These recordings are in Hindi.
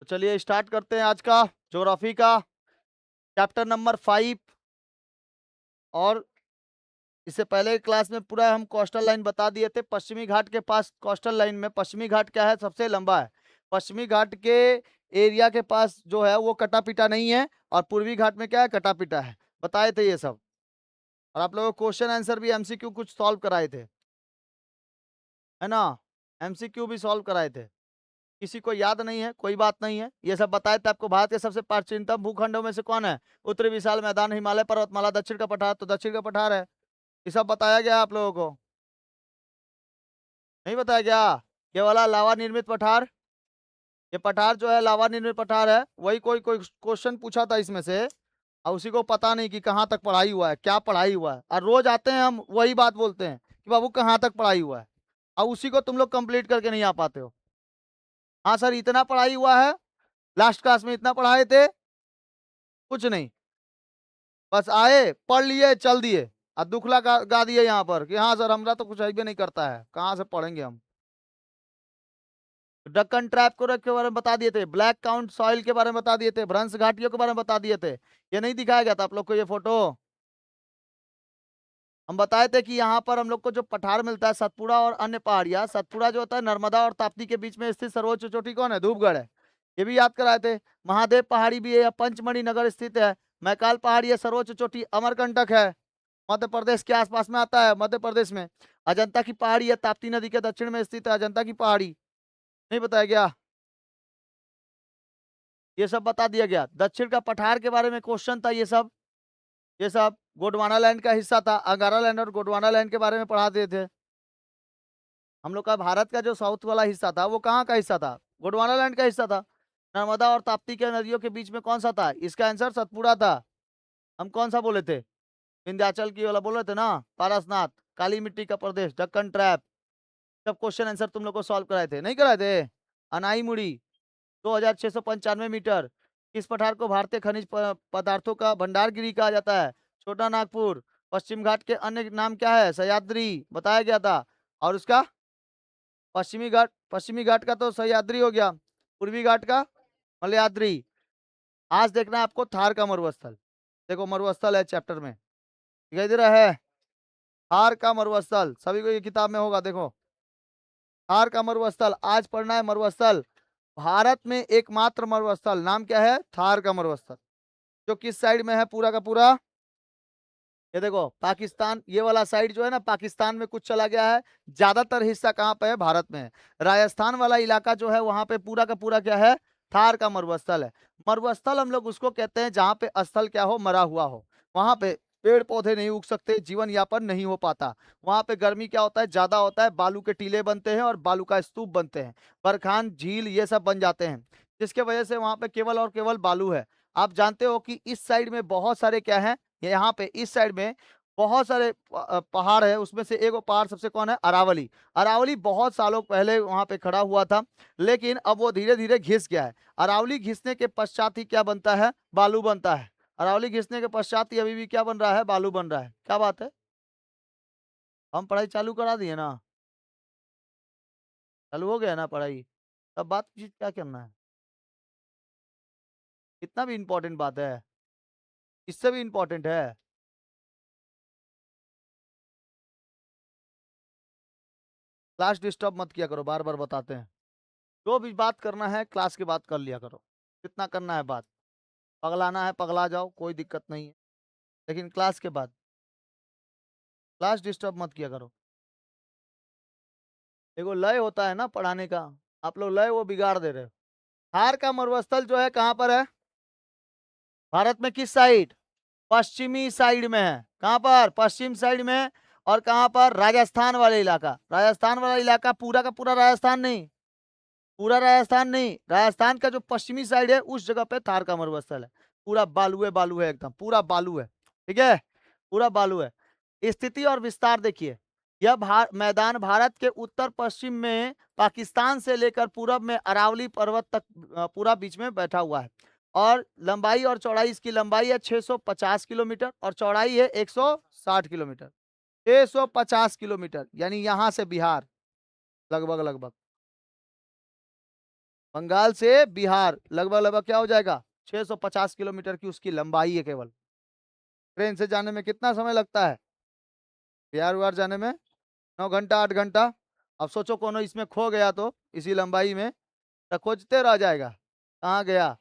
चलिए स्टार्ट करते हैं आज का ज्योग्राफी का चैप्टर नंबर 5। और इससे पहले क्लास में पूरा हम कोस्टल लाइन बता दिए थे। पश्चिमी घाट के पास कोस्टल लाइन में पश्चिमी घाट क्या है, सबसे लंबा है। पश्चिमी घाट के एरिया के पास जो है वो कटा पिटा नहीं है, और पूर्वी घाट में क्या है, कटा पिटा है। बताए थे ये सब। और आप लोगों को क्वेश्चन आंसर भी एमसीक्यू कुछ सॉल्व कराए थे, है ना। एमसीक्यू भी सॉल्व कराए थे। किसी को याद नहीं है कोई बात नहीं है, ये सब बताए थे आपको। भारत के सबसे प्राचीनतम भूखंडों में से कौन है? उत्तरी विशाल मैदान, हिमालय पर्वतमाला, दक्षिण का पठार। तो दक्षिण का पठार है। ये सब बताया गया आप लोगों को, नहीं बताया गया? ये वाला लावा निर्मित पठार, ये पठार जो है लावा निर्मित पठार है। वही कोई कोई क्वेश्चन पूछा था इसमें से, और उसी को पता नहीं कि कहाँ तक पढ़ाई हुआ है, क्या पढ़ाई हुआ है। और रोज आते हैं हम वही बात बोलते हैं कि बाबू कहाँ तक पढ़ाई हुआ है, और उसी को तुम लोग कंप्लीट करके नहीं आ पाते हो। हाँ सर इतना पढ़ाई हुआ है, लास्ट क्लास में इतना पढ़ाए थे, कुछ नहीं, बस आए पढ़ लिए चल दिए, और दुखला गा दिए यहाँ पर कि हाँ सर हमरा तो कुछ भी नहीं करता है, कहाँ से पढ़ेंगे हम। डक्कन ट्रैप को के बारे में बता दिए थे, ब्लैक काउंट सॉइल के बारे में बता दिए थे, भ्रंश घाटियों के बारे में बता दिए थे। ये नहीं दिखाया गया था आप लोग को ये फोटो? हम बताए थे कि यहाँ पर हम लोग को जो पठार मिलता है सतपुड़ा और अन्य पहाड़ियाँ। सतपुड़ा जो होता है नर्मदा और ताप्ती के बीच में स्थित सर्वोच्च चोटी कौन है? धूपगढ़ है। ये भी याद कराए थे। महादेव पहाड़ी भी है, पंचमढ़ी नगर स्थित है। मैकाल पहाड़ी है, सर्वोच्च चोटी अमरकंटक है, मध्य प्रदेश के आसपास में आता है, मध्य प्रदेश में। अजंता की पहाड़ी है, ताप्ती नदी के दक्षिण में स्थित है अजंता की पहाड़ी। नहीं बताया गया? ये सब बता दिया गया। दक्षिण का पठार के बारे में क्वेश्चन था, ये सब गोंडवाना लैंड का हिस्सा था। अंगारा लैंड और गोंडवाना लैंड के बारे में पढ़ा दिए थे हम लोग का। भारत का जो साउथ वाला हिस्सा था वो कहाँ का हिस्सा था? गोंडवाना लैंड का हिस्सा था। नर्मदा और ताप्ती के नदियों के बीच में कौन सा था? इसका आंसर सतपुड़ा था। हम कौन सा बोले थे? विंध्याचल की वाला बोल रहे थे ना, पारसनाथ, काली मिट्टी का प्रदेश, डक्कन ट्रैप। सब क्वेश्चन आंसर तुम लोग को सॉल्व कराए थे, नहीं कराए थे? अनाई मुड़ी 2695 मीटर। किस पठार को भारतीय खनिज पदार्थों का भंडारगिरी कहा जाता है? छोटा नागपुर। पश्चिम घाट के अन्य नाम क्या है? सह्याद्री बताया गया था। और उसका पश्चिमी घाट का तो सह्याद्री हो गया, पूर्वी घाट का मलयाद्री। आज देखना है आपको थार का मरुस्थल। देखो मरुस्थल है चैप्टर में, दिखाई दे रहा है? थार का मरुस्थल सभी को ये किताब में होगा। देखो थार का मरुस्थल आज पढ़ना है। मरुस्थल भारत में एकमात्र मरुस्थल, नाम क्या है? थार का मरुस्थल। जो किस साइड में है पूरा का पूरा? ये देखो पाकिस्तान, ये वाला साइड जो है ना पाकिस्तान में कुछ चला गया है। ज्यादातर हिस्सा कहाँ पे है? भारत में है। राजस्थान वाला इलाका जो है वहां पे पूरा का पूरा क्या है? थार का मरुस्थल है। मरुस्थल हम लोग उसको कहते हैं जहाँ पे स्थल क्या हो? मरा हुआ हो। वहां पे पेड़ पौधे नहीं उग सकते, जीवन यापन नहीं हो पाता। वहां पे गर्मी क्या होता है? ज्यादा होता है, बालू के टीले बनते हैं और बालू का स्तूप बनते हैं, बरखान झील ये सब बन जाते हैं, जिसके वजह से वहां पे केवल और केवल बालू है। आप जानते हो कि इस साइड में बहुत सारे क्या है, यहाँ पे इस साइड में बहुत सारे पहाड़ है। उसमें से एक पहाड़ सबसे कौन है? अरावली। अरावली बहुत सालों पहले वहां पे खड़ा हुआ था, लेकिन अब वो धीरे धीरे घिस गया है। अरावली घिसने के पश्चात ही क्या बनता है? बालू बनता है। अरावली घिसने के पश्चात ही अभी भी क्या बन रहा है? बालू बन रहा है। क्या बात है? हम पढ़ाई चालू करा दिए ना, चालू हो गया ना पढ़ाई। तब बात चीज क्या करना है, इतना भी इंपॉर्टेंट बात है? इससे भी इंपॉर्टेंट है। क्लास डिस्टर्ब मत किया करो, बार बार बताते हैं। जो भी बात करना है क्लास के बाद कर लिया करो, कितना करना है बात। पगलाना है पगला जाओ, कोई दिक्कत नहीं है, लेकिन क्लास के बाद क्लास डिस्टर्ब मत किया करो। देखो लय होता है ना पढ़ाने का, आप लोग लय वो बिगाड़ दे रहे हो। हार का मरुस्थल जो है कहाँ पर है? भारत में किस साइड? पश्चिमी साइड में है। कहाँ पर? पश्चिम साइड में है। और कहाँ पर? राजस्थान वाले इलाका। राजस्थान वाला इलाका पूरा का पूरा राजस्थान नहीं, पूरा राजस्थान नहीं, राजस्थान का जो पश्चिमी साइड है उस जगह पे थार का मरुस्थल है। पूरा बालू है, बालू है, एकदम पूरा बालू है। ठीक है, पूरा बालू है। स्थिति और विस्तार देखिए। यह मैदान भारत के उत्तर पश्चिम में पाकिस्तान से लेकर पूरब में अरावली पर्वत तक पूरा बीच में बैठा हुआ है। और लंबाई और चौड़ाई, इसकी लंबाई है 650 किलोमीटर और चौड़ाई है 160 किलोमीटर। 650 किलोमीटर यानी यहाँ से बिहार लगभग लगभग बंगाल से बिहार लगभग लगभग क्या हो जाएगा, 650 किलोमीटर की उसकी लंबाई है केवल। ट्रेन से जाने में कितना समय लगता है बिहार उहार जाने में? 9 घंटा 8 घंटा। अब सोचो कोनो इसमें खो गया तो इसी लंबाई में तो खोजते रह जाएगा, कहाँ गया।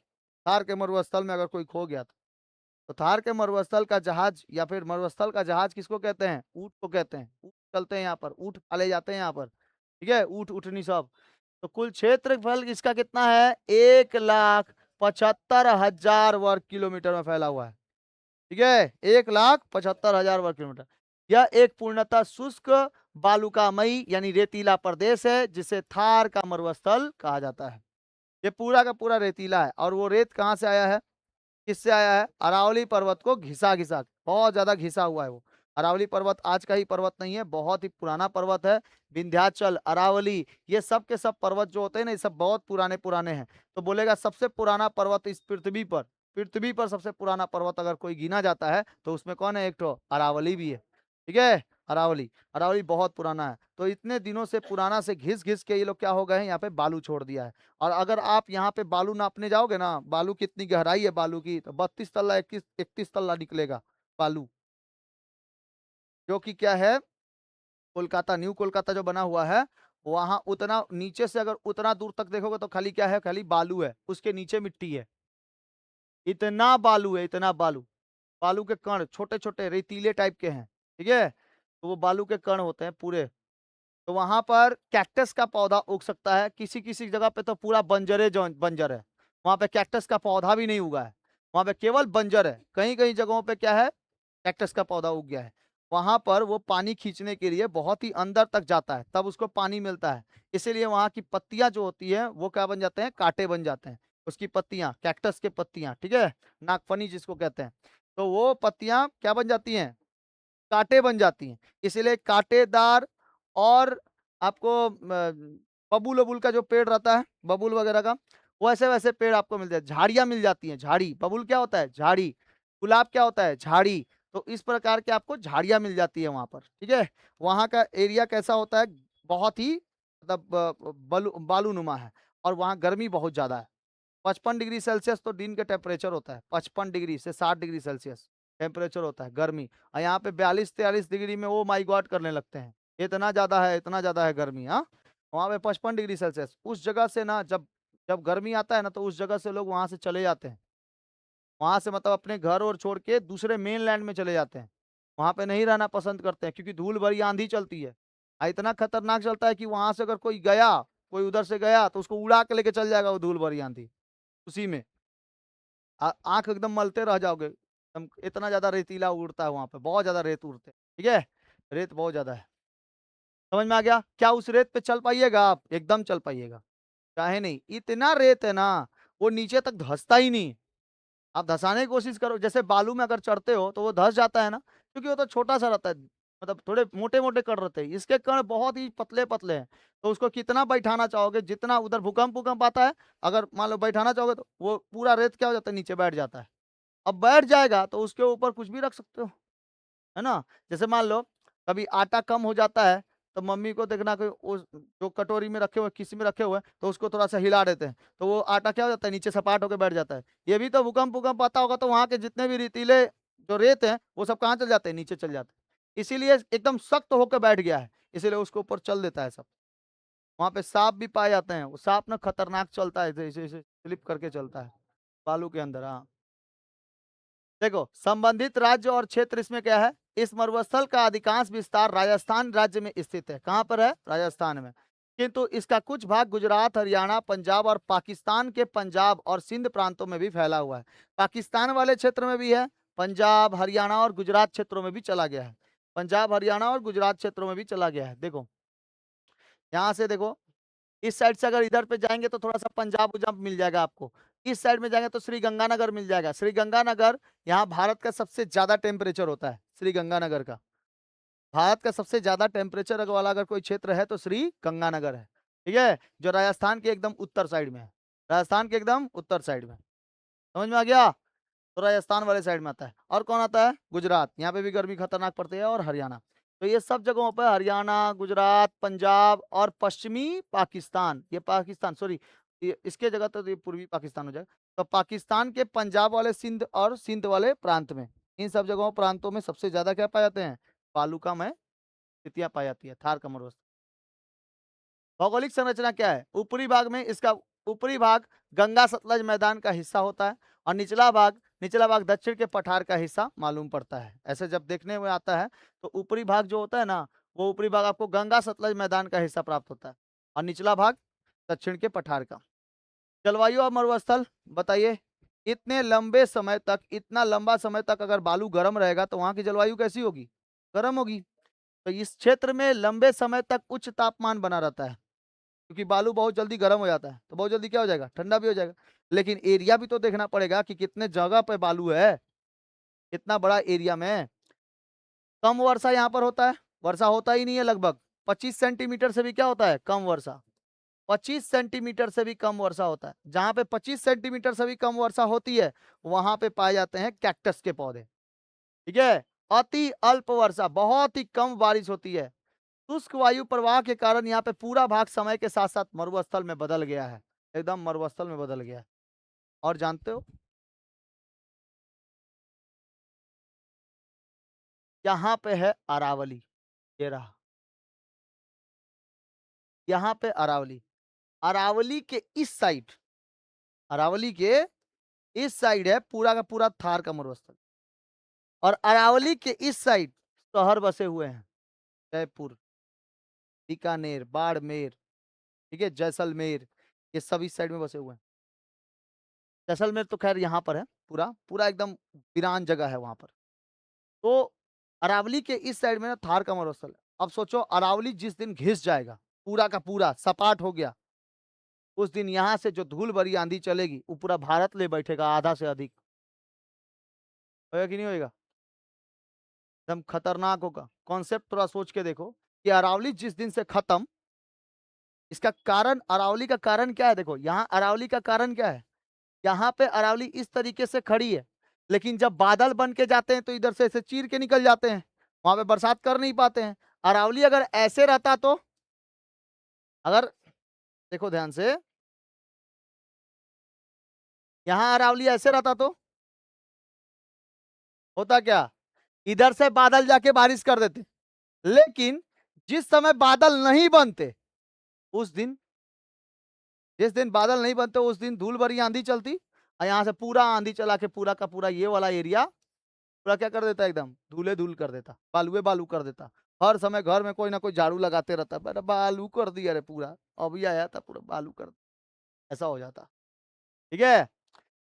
थार के मरुस्थल में अगर कोई खो गया तो थार के मरुस्थल का जहाज या फिर मरुस्थल का जहाज किसको कहते हैं? ऊंट को कहते हैं। ऊंट चलते हैं यहाँ पर, ऊंट पाले जाते हैं यहाँ पर, ठीक है, ऊंट उठनी सब। तो कुल क्षेत्रफल इसका कितना है? 1,75,000 वर्ग किलोमीटर में फैला हुआ है, ठीक है, 1,75,000 वर्ग किलोमीटर। यह एक पूर्णतः शुष्क बालुकामयी यानी रेतीला प्रदेश है जिसे थार का मरुस्थल कहा जाता है। ये पूरा का पूरा रेतीला है और वो रेत कहाँ से आया है? किससे आया है? अरावली पर्वत को घिसा घिसा, बहुत ज्यादा घिसा हुआ है वो। अरावली पर्वत आज का ही पर्वत नहीं है, बहुत ही पुराना पर्वत है। विंध्याचल, अरावली, ये सब के सब पर्वत जो होते हैं ना, ये सब बहुत पुराने पुराने हैं। तो बोलेगा सबसे पुराना पर्वत इस पृथ्वी पर सबसे पुराना पर्वत अगर कोई गिना जाता है तो उसमें कौन है? एक तो अरावली भी है, ठीक है। अरावली, अरावली बहुत पुराना है। तो इतने दिनों से पुराना से घिस घिस के ये लोग क्या हो गए हैं, यहाँ पे बालू छोड़ दिया है। और अगर आप यहाँ पे बालू नापने जाओगे ना, बालू कितनी गहराई है बालू की, तो 32 तल्ला 31 तल्ला निकलेगा बालू, जो कि क्या है, कोलकाता, न्यू कोलकाता जो बना हुआ है, वहां उतना नीचे से अगर उतना दूर तक देखोगे तो खाली क्या है, खाली बालू है, उसके नीचे मिट्टी है। इतना बालू है, इतना बालू, बालू के कण छोटे छोटे रेतीले टाइप के हैं, ठीक है। तो वो बालू के कण होते हैं पूरे। तो वहां पर कैक्टस का पौधा उग सकता है, किसी किसी जगह पे तो पूरा बंजरे जो बंजर है, वहां पे कैक्टस का पौधा भी नहीं उगा है, वहां पे केवल बंजर है। कहीं कहीं जगहों पे क्या है, कैक्टस का पौधा उग गया है। वहां पर वो पानी खींचने के लिए बहुत ही अंदर तक जाता है, तब उसको पानी मिलता है। इसीलिए वहां की पत्तियां जो होती है वो क्या बन जाते हैं, कांटे बन जाते हैं। उसकी पत्तियां, कैक्टस के पत्तियां, ठीक है, नागफनी जिसको कहते हैं, तो वो पत्तियां क्या बन जाती हैं, कांटे बन जाती हैं। इसीलिए कांटेदार और आपको बबूल वबूल का जो पेड़ रहता है, बबूल वगैरह का, वैसे वैसे पेड़ आपको मिलते हैं, झाड़ियां मिल जाती हैं, झाड़ी। बबूल क्या होता है? झाड़ी। गुलाब क्या होता है? झाड़ी। तो इस प्रकार के आपको झाड़ियां मिल जाती है वहां पर, ठीक है। वहां का एरिया कैसा होता है? बहुत ही मतलब बालूनुमा है, और वहां गर्मी बहुत ज्यादा है। 55 डिग्री सेल्सियस तो दिन के टेम्परेचर होता है, 55 डिग्री से 60 डिग्री सेल्सियस टेम्परेचर होता है गर्मी। और यहाँ पे 42-43 डिग्री में वो माई गॉड करने लगते हैं, इतना ज्यादा है, इतना ज्यादा है गर्मी। हाँ, वहाँ पे 55 डिग्री सेल्सियस, उस जगह से ना जब जब गर्मी आता है ना, तो उस जगह से लोग वहां से चले जाते हैं। वहां से मतलब अपने घर और छोड़ के दूसरे मेन लैंड में चले जाते हैं, वहां पे नहीं रहना पसंद करते हैं, क्योंकि धूल भरी आंधी चलती है। इतना खतरनाक चलता है कि वहां से अगर कोई गया, कोई उधर से गया तो उसको उड़ा के लेके चल जाएगा वो धूल भरी आंधी, उसी में आंख एकदम मलते रह जाओगे इतना ज्यादा रेतीला उड़ता है वहां पे, बहुत ज्यादा रेत उड़ते हैं, ठीक है, रेत बहुत ज्यादा है। समझ में आ गया? क्या उस रेत पे चल पाइएगा आप? एकदम चल पाइएगा, काहे नहीं, इतना रेत है ना, वो नीचे तक धंसता ही नहीं। आप धंसाने की कोशिश करो, जैसे बालू में अगर चढ़ते हो तो वो धंस जाता है ना, क्योंकि वो तो छोटा सा रहता है, मतलब थोड़े मोटे मोटे कण रहते हैं, इसके कण बहुत ही पतले पतले हैं। तो उसको कितना बैठाना चाहोगे, जितना उधर भूकंप भूकंप आता है, अगर मान लो बैठाना चाहोगे तो वो पूरा रेत क्या हो जाता है, नीचे बैठ जाता है। अब बैठ जाएगा तो उसके ऊपर कुछ भी रख सकते हो, है ना। जैसे मान लो कभी आटा कम हो जाता है, तो मम्मी को देखना कि उस जो कटोरी में रखे हुए, किसी में रखे हुए हैं, तो उसको थोड़ा सा हिला देते हैं, तो वो आटा क्या हो जाता है, नीचे सपाट होकर बैठ जाता है। ये भी तो भूकंप भूकंप आता होगा तो वहां के जितने भी रेतीले जो रेत है वो सब कहाँ चल जाते हैं, नीचे चल जाते हैं। इसीलिए एकदम सख्त होकर बैठ गया है, इसीलिए उसके ऊपर चल देता है सब। वहां पे सांप भी पाए जाते हैं, वो सांप ना खतरनाक चलता है, जैसे जैसे स्लिप करके चलता है बालू के अंदर। हाँ, देखो संबंधित राज्य और क्षेत्र इसमें क्या है, इस मरुस्थल का अधिकांश विस्तार राजस्थान राज्य में स्थित है। कहां पर है? राजस्थान में। किंतु इसका कुछ भाग गुजरात, हरियाणा, पंजाब और पाकिस्तान के पंजाब और सिंध प्रांतों में भी फैला हुआ है। पाकिस्तान वाले क्षेत्र में भी है, पंजाब, हरियाणा और गुजरात क्षेत्रों में भी चला गया है। पंजाब, हरियाणा और गुजरात क्षेत्रों में भी चला गया है। देखो यहाँ से देखो, इस साइड से अगर इधर पे जाएंगे तो थोड़ा सा पंजाब उजाब मिल जाएगा आपको। इस साइड में जाएंगे तो श्री गंगानगर मिल जाएगा। श्री गंगानगर, यहाँ भारत का सबसे ज्यादा टेम्परेचर होता है श्री गंगानगर का। भारत का सबसे ज्यादा टेम्परेचर वाला अगर कोई क्षेत्र है तो श्री गंगानगर है, ठीक है, जो राजस्थान के एकदम उत्तर साइड में है। राजस्थान के एकदम उत्तर साइड में, समझ में आ गया? तो राजस्थान वाले साइड में आता है। और कौन आता है? गुजरात, यहाँ पे भी गर्मी खतरनाक पड़ती है, और हरियाणा। तो ये सब जगहों पर हरियाणा, गुजरात, पंजाब और पश्चिमी पाकिस्तान, ये पाकिस्तान सॉरी, इसके जगह तो ये पूर्वी पाकिस्तान हो जाएगा। तो पाकिस्तान के पंजाब वाले सिंध और सिंध वाले प्रांत में, इन सब जगहों प्रांतों में सबसे ज्यादा क्या पाए जाते हैं, बालुकामय स्थितियां पाई जाती है, थार का मरुस्थल। भौगोलिक संरचना क्या है, ऊपरी भाग में इसका ऊपरी भाग गंगा सतलज मैदान का हिस्सा होता है, और निचला भाग दक्षिण के पठार का हिस्सा मालूम पड़ता है। ऐसे जब देखने में आता है तो ऊपरी भाग जो होता है ना, वो ऊपरी भाग आपको गंगा सतलज मैदान का हिस्सा प्राप्त होता है, और निचला भाग दक्षिण के पठार का। जलवायु और मरुस्थल बताइए, इतना लंबा समय तक अगर बालू गर्म रहेगा तो वहां की जलवायु कैसी होगी, गर्म होगी। तो इस क्षेत्र में लंबे समय तक उच्च तापमान बना रहता है, क्योंकि बालू बहुत जल्दी गर्म हो जाता है, तो बहुत जल्दी क्या हो जाएगा, ठंडा भी हो जाएगा। लेकिन एरिया भी तो देखना पड़ेगा कि कितने जगह पे बालू है, कितना बड़ा एरिया में। कम वर्षा यहाँ पर होता है, वर्षा होता ही नहीं है, लगभग 25 सेंटीमीटर से भी क्या होता है, कम वर्षा। 25 सेंटीमीटर से भी कम वर्षा होता है। जहां पे 25 सेंटीमीटर से भी कम वर्षा होती है, वहां पे पाए जाते हैं कैक्टस के पौधे। ठीक है। अति अल्प वर्षा, बहुत ही कम बारिश होती है। शुष्क वायु प्रवाह के कारण यहाँ पे पूरा भाग समय के साथ साथ मरुस्थल में बदल गया है, एकदम मरुस्थल में बदल गया है। और जानते हो, यहाँ पे है अरावली, ये रहा, यहाँ पे अरावली। अरावली के इस साइड, अरावली के इस साइड है पूरा का पूरा थार का मरुस्थल, और अरावली के इस साइड शहर बसे हुए हैं, जयपुर, बीकानेर, बाड़मेर, ठीक है, जैसलमेर, ये सब इस साइड में बसे हुए हैं। जैसलमेर तो खैर यहाँ पर है, पूरा पूरा एकदम वीरान जगह है वहां पर। तो अरावली के इस साइड में ना थार का मरुस्थल है। अब सोचो, अरावली जिस दिन घिस जाएगा, पूरा का पूरा सपाट हो गया, उस दिन यहाँ से जो धूल भरी आंधी चलेगी, वो पूरा भारत ले बैठेगा, आधा से अधिक। होगा कि नहीं होगा, एकदम खतरनाक होगा। कॉन्सेप्ट थोड़ा सोच के देखो कि अरावली जिस दिन से खत्म, इसका कारण, अरावली का कारण क्या है, देखो यहाँ अरावली का कारण क्या है, यहाँ पे अरावली इस तरीके से खड़ी है, लेकिन जब बादल बन के जाते हैं तो इधर से ऐसे चीर के निकल जाते हैं, वहां पे बरसात कर नहीं पाते हैं। अरावली अगर ऐसे रहता तो, अगर देखो ध्यान से, यहाँ अरावली ऐसे रहता तो होता क्या, इधर से बादल जाके बारिश कर देते। लेकिन जिस समय बादल नहीं बनते, उस दिन, जिस दिन बादल नहीं बनते उस दिन धूल भरी आंधी चलती, और यहाँ से पूरा आंधी चला के पूरा का पूरा ये वाला एरिया पूरा क्या कर देता, एकदम धूले धूल कर देता, बालुए बालू कर देता। हर समय घर में कोई ना कोई झाड़ू लगाते रहता, अरे बालू कर दिया, अरे पूरा अभी आया था पूरा बालू कर, ऐसा हो जाता। ठीक है।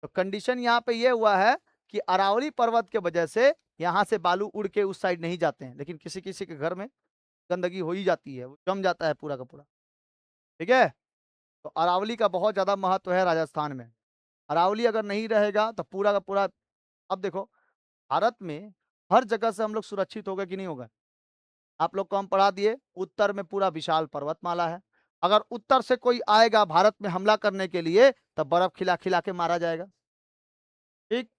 तो कंडीशन यहाँ पे ये हुआ है कि अरावली पर्वत के वजह से यहाँ से बालू उड़ के उस साइड नहीं जाते हैं, लेकिन किसी किसी के घर में गंदगी हो ही जाती है, वो जम जाता है पूरा का पूरा। ठीक है। तो अरावली का बहुत ज्यादा महत्व है राजस्थान में। अरावली अगर नहीं रहेगा तो पूरा का पूरा, अब देखो, भारत में हर जगह से हम लोग सुरक्षित हो गए कि नहीं होगा। आप लोग को हम पढ़ा दिए, उत्तर में पूरा विशाल पर्वतमाला है, अगर उत्तर से कोई आएगा भारत में हमला करने के लिए, तब बर्फ खिला खिला के मारा जाएगा। ठीक।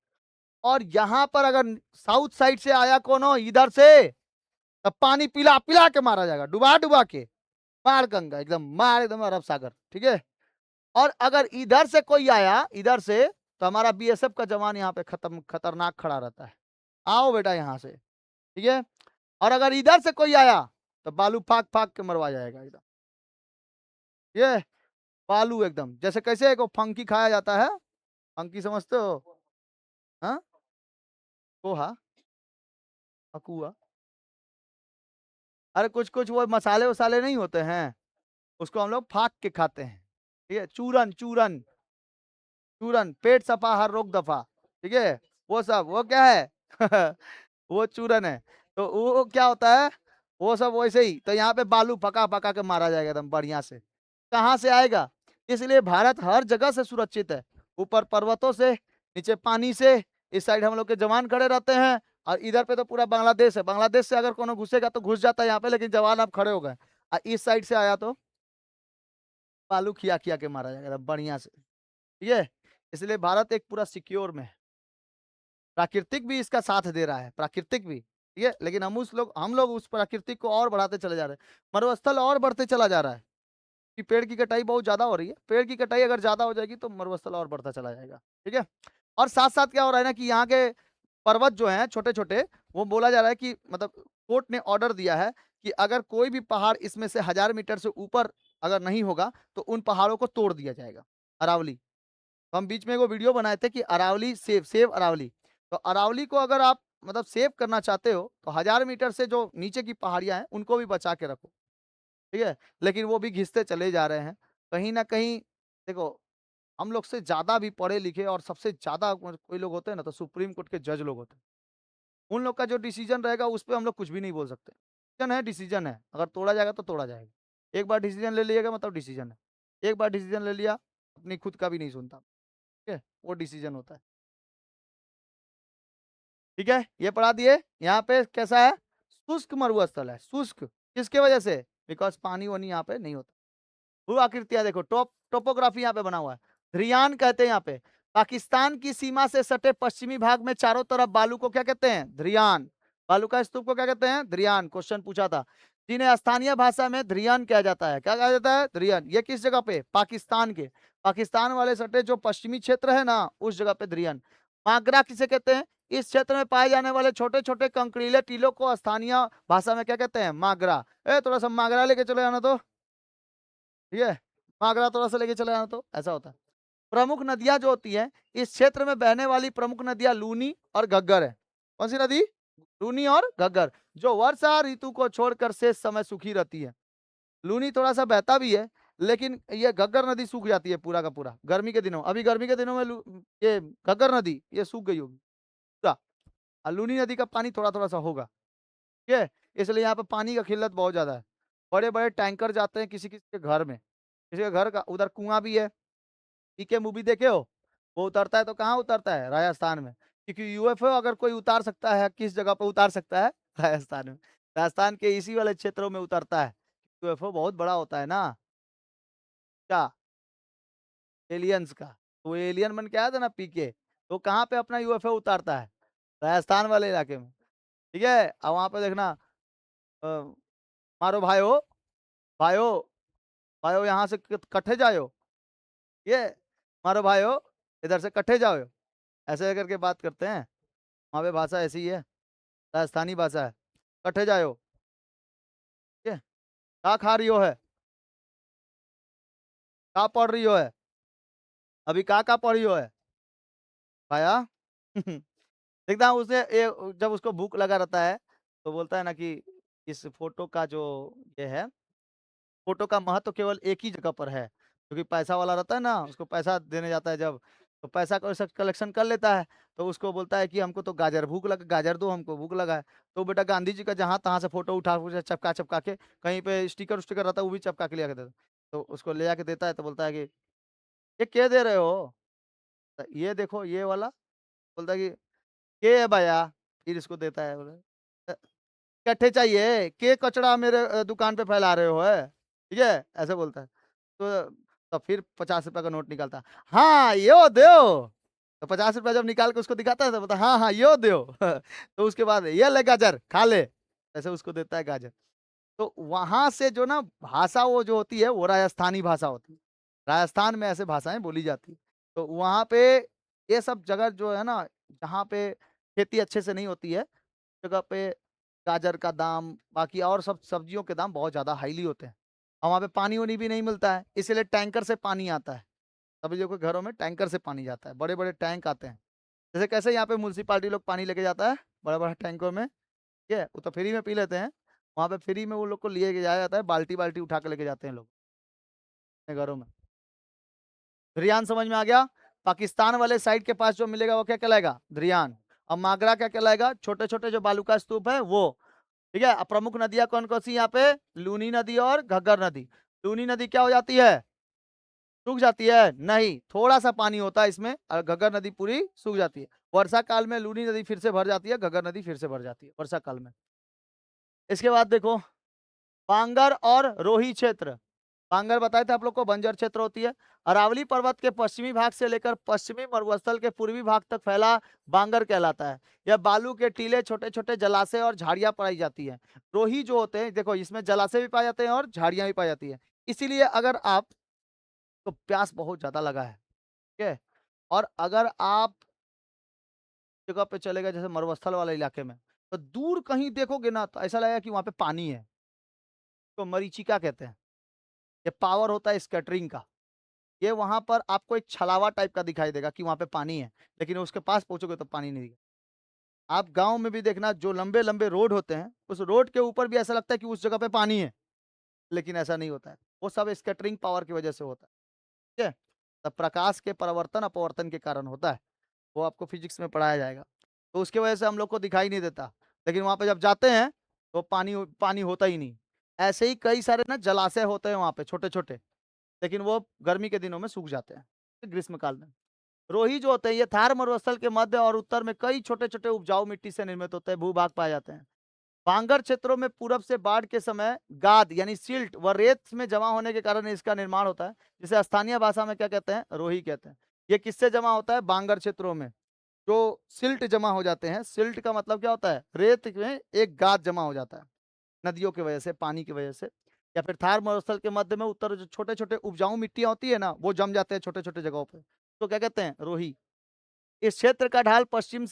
और यहां पर अगर साउथ साइड से आया कोनो इधर से, तब पानी पिला पिला के मारा जाएगा, डुबा डुबा के, मार गंगा एकदम, मार एकदम अरब सागर। ठीक है। और अगर इधर से कोई आया, इधर से, तो हमारा बीएसएफ का जवान यहाँ पे खतरनाक खड़ा रहता है, आओ बेटा यहाँ से। ठीक है। और अगर इधर से कोई आया तो बालू फाक फाक के मरवा जाएगा एकदम। ये बालू एकदम जैसे, कैसे को फंकी खाया जाता है, फंकी समझते हो, हाँ, पोहा, अकुआ, अरे कुछ कुछ वो मसाले वसाले नहीं होते हैं, उसको हम लोग फाक के खाते हैं। ठीक है। चूरन चूरन, चूरन पेट सफा हर रोग दफा। ठीक है। वो सब वो क्या है वो चूरन है। तो वो क्या होता है, वो सब वैसे ही। तो यहाँ पे बालू पका पका के मारा जाएगा एकदम बढ़िया से। कहाँ से आएगा, इसलिए भारत हर जगह से सुरक्षित है, ऊपर पर्वतों से, नीचे पानी से, इस साइड हम लोग के जवान खड़े रहते हैं, और इधर पे तो पूरा बांग्लादेश है, बांग्लादेश से अगर कोनो घुसेगा तो घुस जाता है यहाँ पे, लेकिन जवान अब खड़े हो गए। और इस साइड से आया तो बालू खिया खिया के मारा जाएगा एकदम बढ़िया से। ठीक है। इसलिए भारत एक पूरा सिक्योर में है। प्राकृतिक भी इसका साथ दे रहा है, प्राकृतिक भी। ठीक है। लेकिन हम लोग उस प्राकृतिक को और बढ़ाते चले जा रहे हैं, मरुस्थल और बढ़ते चला जा रहा है। कि पेड़ की कटाई बहुत ज्यादा हो रही है। पेड़ की कटाई अगर ज्यादा हो जाएगी तो मरुस्थल और बढ़ता चला जाएगा। ठीक है, और साथ साथ क्या हो रहा है ना कि यहाँ के पर्वत जो हैं छोटे छोटे, वो बोला जा रहा है कि मतलब कोर्ट ने ऑर्डर दिया है कि अगर कोई भी पहाड़ इसमें से 1000 मीटर से ऊपर अगर नहीं होगा तो उन पहाड़ों को तोड़ दिया जाएगा। अरावली, तो हम बीच में वो वीडियो बनाए थे कि अरावली सेव सेव अरावली। तो अरावली को अगर आप मतलब सेव करना चाहते हो तो 1000 मीटर से जो नीचे की पहाड़ियां हैं उनको भी बचा के रखो। ठीक है, लेकिन वो भी घिसते चले जा रहे हैं कहीं ना कहीं। देखो, हम लोग से ज्यादा भी पढ़े लिखे और सबसे ज्यादा कोई लोग होते हैं ना तो सुप्रीम कोर्ट के जज लोग होते हैं। उन लोग का जो डिसीजन रहेगा उस पर हम लोग कुछ भी नहीं बोल सकते। डिसीजन है, डिसीजन है, अगर तोड़ा जाएगा तो तोड़ा जाएगा। एक बार डिसीजन ले लिएगा मतलब डिसीजन है। एक बार डिसीजन ले लिया, अपनी खुद का भी नहीं सुनता। ठीक है, वो डिसीजन होता है। ठीक है, ये पढ़ा दिए। यहाँ पे कैसा है, शुष्क मरुस्थल है। शुष्क किसके वजह से, बिकॉज पानी वानी यहाँ पे नहीं होता। भू आकृतियां देखो, टोपोग्राफी यहाँ पे बना हुआ है। ध्रियान कहते हैं यहाँ पे। पाकिस्तान की सीमा से सटे पश्चिमी भाग में चारों तरफ बालू को क्या कहते हैं, ध्रियान। बालू का स्तूप को क्या कहते हैं, ध्रियान। क्वेश्चन पूछा था, जिन्हें स्थानीय भाषा में ध्रियान कहा जाता है। क्या कहा जाता है, ध्रियान। ये किस जगह पे, पाकिस्तान के, पाकिस्तान वाले सटे जो पश्चिमी क्षेत्र है ना उस जगह पे ध्रियान। मागरा किसे कहते हैं, इस क्षेत्र में पाए जाने वाले छोटे छोटे कंकड़ीले टीलों को स्थानीय भाषा में क्या कहते हैं, मागरा। थोड़ा सा मागरा लेके चले जाना तो। ठीक है, मागरा थोड़ा सा लेके चले जाना तो ऐसा होता है। प्रमुख नदियां जो होती हैं इस क्षेत्र में बहने वाली प्रमुख नदियां लूनी और घग्गर है। कौन सी नदी, लूनी और घग्गर, जो वर्षा ऋतु को छोड़कर शेष समय सूखी रहती है। लूनी थोड़ा सा बहता भी है, लेकिन ये घग्गर नदी सूख जाती है पूरा का पूरा गर्मी के दिनों। अभी गर्मी के दिनों में ये घग्गर नदी ये सूख गई होगी पूरा। और लूनी नदी का पानी थोड़ा थोड़ा सा होगा। ठीक है, इसलिए यहाँ पे पानी का किल्लत बहुत ज्यादा है। बड़े बड़े टैंकर जाते हैं किसी किसी के घर में, किसी के घर का उधर कुआं भी है। पीके मूवी देखे हो, वो उतरता है तो कहाँ उतरता है, राजस्थान में। क्योंकि यूएफओ अगर कोई उतार सकता है, किस जगह पर उतार सकता है, राजस्थान में। राजस्थान के इसी वाले क्षेत्रों में उतरता है। यूएफओ बहुत बड़ा होता है ना, क्या, एलियंस का। तो एलियन बन के आया था ना पीके, तो कहाँ पे अपना यूएफओ उतारता है, राजस्थान वाले इलाके में। ठीक है, और वहां पे देखना, अ, मारो भाइयो, भाइयो, भाइयो यहाँ से कट्ठे जाओ, ये मारो भाइयो, इधर से कट्ठे जाओ, ऐसे करके बात करते हैं। वहाँ पे भाषा ऐसी ही है, राजस्थानी भाषा है। कट्ठे जाओ, ठीक है। क्या खा रही हो है, क्या पढ़ रही हो है, अभी क्या पढ़ रही हो है, खाया। देखता हूँ उसे जब उसको भूख लगा रहता है तो बोलता है ना कि इस फोटो का जो ये है, फोटो का महत्व केवल एक ही जगह पर है। क्योंकि पैसा वाला रहता है ना, उसको पैसा देने जाता है जब, तो पैसा को कलेक्शन कर लेता है। तो उसको बोलता है कि हमको तो गाजर भूख लगा, गाजर दो, हमको भूख लगा है। तो बेटा गांधी जी का जहां तहां से फोटो उठा उठा चपका चपका के, कहीं पे स्टिकर उस्टिकर रहता है वो भी चपका के ले आके देता है। तो उसको ले आके देता है तो बोलता है कि ये क्या दे रहे हो, तो ये देखो ये वाला। बोलता है कि के है भैया, फिर इसको देता है। बोले कट्ठे चाहिए, के कचड़ा मेरे दुकान पे फैला रहे हो है, ठीक है, ऐसे बोलता है। तो फिर 50 रुपए का नोट निकालता, हाँ यो दो। तो 50 रुपया जब निकाल के उसको दिखाता है तो बोलता हाँ हाँ यो दो। तो उसके बाद ये ले गाजर खा ले, ऐसे उसको देता है गाजर। तो वहां से जो ना भाषा वो जो होती है वो राजस्थानी भाषा होती है। राजस्थान में ऐसे भाषाएं बोली जाती है। तो वहां पे ये सब जगह जो है ना, जहाँ पे खेती अच्छे से नहीं होती है, जगह पे गाजर का दाम, बाकी और सब सब्जियों के दाम बहुत ज्यादा हाईली होते हैं। और वहाँ पे पानी वानी भी नहीं मिलता है, इसीलिए टैंकर से पानी आता है। सभी लोग के घरों में टैंकर से पानी जाता है, बड़े बड़े टैंक आते हैं। जैसे कैसे यहाँ पे म्यूनसिपालिटी लोग पानी लेके जाता है बड़े बड़े टैंकों में, ठीक है, वो तो फ्री में पी लेते हैं। वहाँ पे फ्री में वो लोग को लिए के जाया जाता है, बाल्टी बाल्टी उठा के लेके जाते हैं लोग अपने घरों में। ध्रियान समझ में आ गया। पाकिस्तान वाले साइड के पास जो मिलेगा वो क्या कहलाएगा, ध्रियान। और मागरा क्या कहलाएगा, छोटे छोटे जो बालू का स्तूप है वो। ठीक है, अब प्रमुख नदियां कौन कौन सी यहाँ पे, लूनी नदी और घग्गर नदी। लूनी नदी क्या हो जाती है, सूख जाती है, नहीं थोड़ा सा पानी होता है इसमें, और घग्गर नदी पूरी सूख जाती है। वर्षा काल में लूनी नदी फिर से भर जाती है, घग्गर नदी फिर से भर जाती है वर्षा काल में। इसके बाद देखो, बांगर और रोही क्षेत्र। बांगर बताए थे आप लोग को, बंजर क्षेत्र होती है। अरावली पर्वत के पश्चिमी भाग से लेकर पश्चिमी मरुस्थल के पूर्वी भाग तक फैला बांगर कहलाता है। यह बालू के टीले, छोटे छोटे जलाशय और झाड़ियां पाई जाती है। रोही जो होते हैं, देखो इसमें जलाशय भी पाए जाते हैं और झाड़ियां भी पाई जाती है। इसीलिए अगर आप तो प्यास बहुत ज्यादा लगा है, ठीक है, और अगर आप जगह पे चले गए जैसे मरुस्थल वाले इलाके में, तो दूर कहीं देखोगे ना तो ऐसा लगेगा कि वहां पे पानी है। तो मरीचिका कहते हैं। ये पावर होता है स्कैटरिंग का। ये वहां पर आपको एक छलावा टाइप का दिखाई देगा कि वहां पे पानी है, लेकिन उसके पास पहुंचोगे तो पानी नहीं दिखेगा। आप गांव में भी देखना, जो लंबे लंबे रोड होते हैं, उस रोड के ऊपर भी ऐसा लगता है कि उस जगह पे पानी है, लेकिन ऐसा नहीं होता है। वो सब स्कैटरिंग पावर की वजह से होता है। ठीक है, तब प्रकाश के परिवर्तन अपवर्तन के कारण होता है। वो आपको फिजिक्स में पढ़ाया जाएगा। तो उसके वजह से हम लोग को दिखाई नहीं देता, लेकिन वहां पे जब जाते हैं तो पानी पानी होता ही नहीं। ऐसे ही कई सारे ना जलाशय होते हैं वहां पे छोटे छोटे, लेकिन वो गर्मी के दिनों में सूख जाते हैं, ग्रीष्म काल में। रोही जो होते हैं ये थार मरुस्थल के मध्य और उत्तर में कई छोटे छोटे उपजाऊ मिट्टी से निर्मित होते हैं, भूभाग पाए जाते हैं। बांगर क्षेत्रों में पूरब से बाढ़ के समय गाद यानी सिल्ट व रेत में जमा होने के कारण इसका निर्माण होता है, जिसे स्थानीय भाषा में क्या कहते हैं, रोही कहते हैं। ये किससे जमा होता है, बांगर क्षेत्रों में जो सिल्ट जमा हो जाते हैं। सिल्ट का मतलब क्या होता है, रेत में एक गाद जमा हो जाता है नदियों की वजह से, पानी की वजह से। या फिर थार मरुस्थल के मध्य में उत्तर जो छोटे छोटे उपजाऊ मिट्टियां होती है ना, वो जम जाते हैं छोटे छोटे जगहों पे, तो क्या कहते हैं, रोही। इस क्षेत्र का ढाल पश्चिम,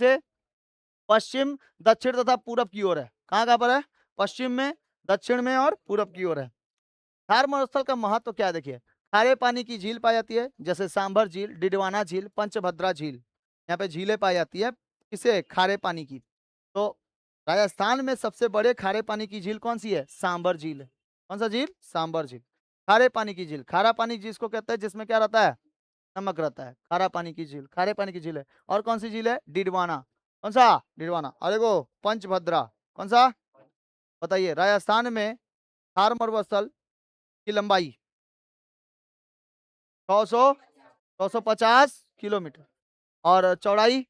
दक्षिण तथा पूरब की ओर है। कहाँ कहाँ पर है, पश्चिम में, दक्षिण में और पूरब की ओर है। थार मरुस्थल का महत्व क्या है, देखिए। खारे पानी की झील पाई जाती है, जैसे सांभर झील, डिडवाना झील, पंचभद्रा झील। यहाँ पे झीलें पाई जाती है, किसे, खारे पानी की। तो राजस्थान में सबसे बड़े खारे पानी की झील कौन सी है, सांभर झील है। कौन सा झील, सांभर झील। खारे पानी की झील, खारा पानी जिसको कहते हैं जिसमें क्या रहता है, नमक रहता है, खारा पानी की झील, खारे पानी की झील है। और कौन सी झील है, डिडवाना। कौन सा, डिडवाना। और देखो पंचभद्रा, कौन सा, बताइए। राजस्थान में थार मरुस्थल की लंबाई 650 किलोमीटर और चौड़ाई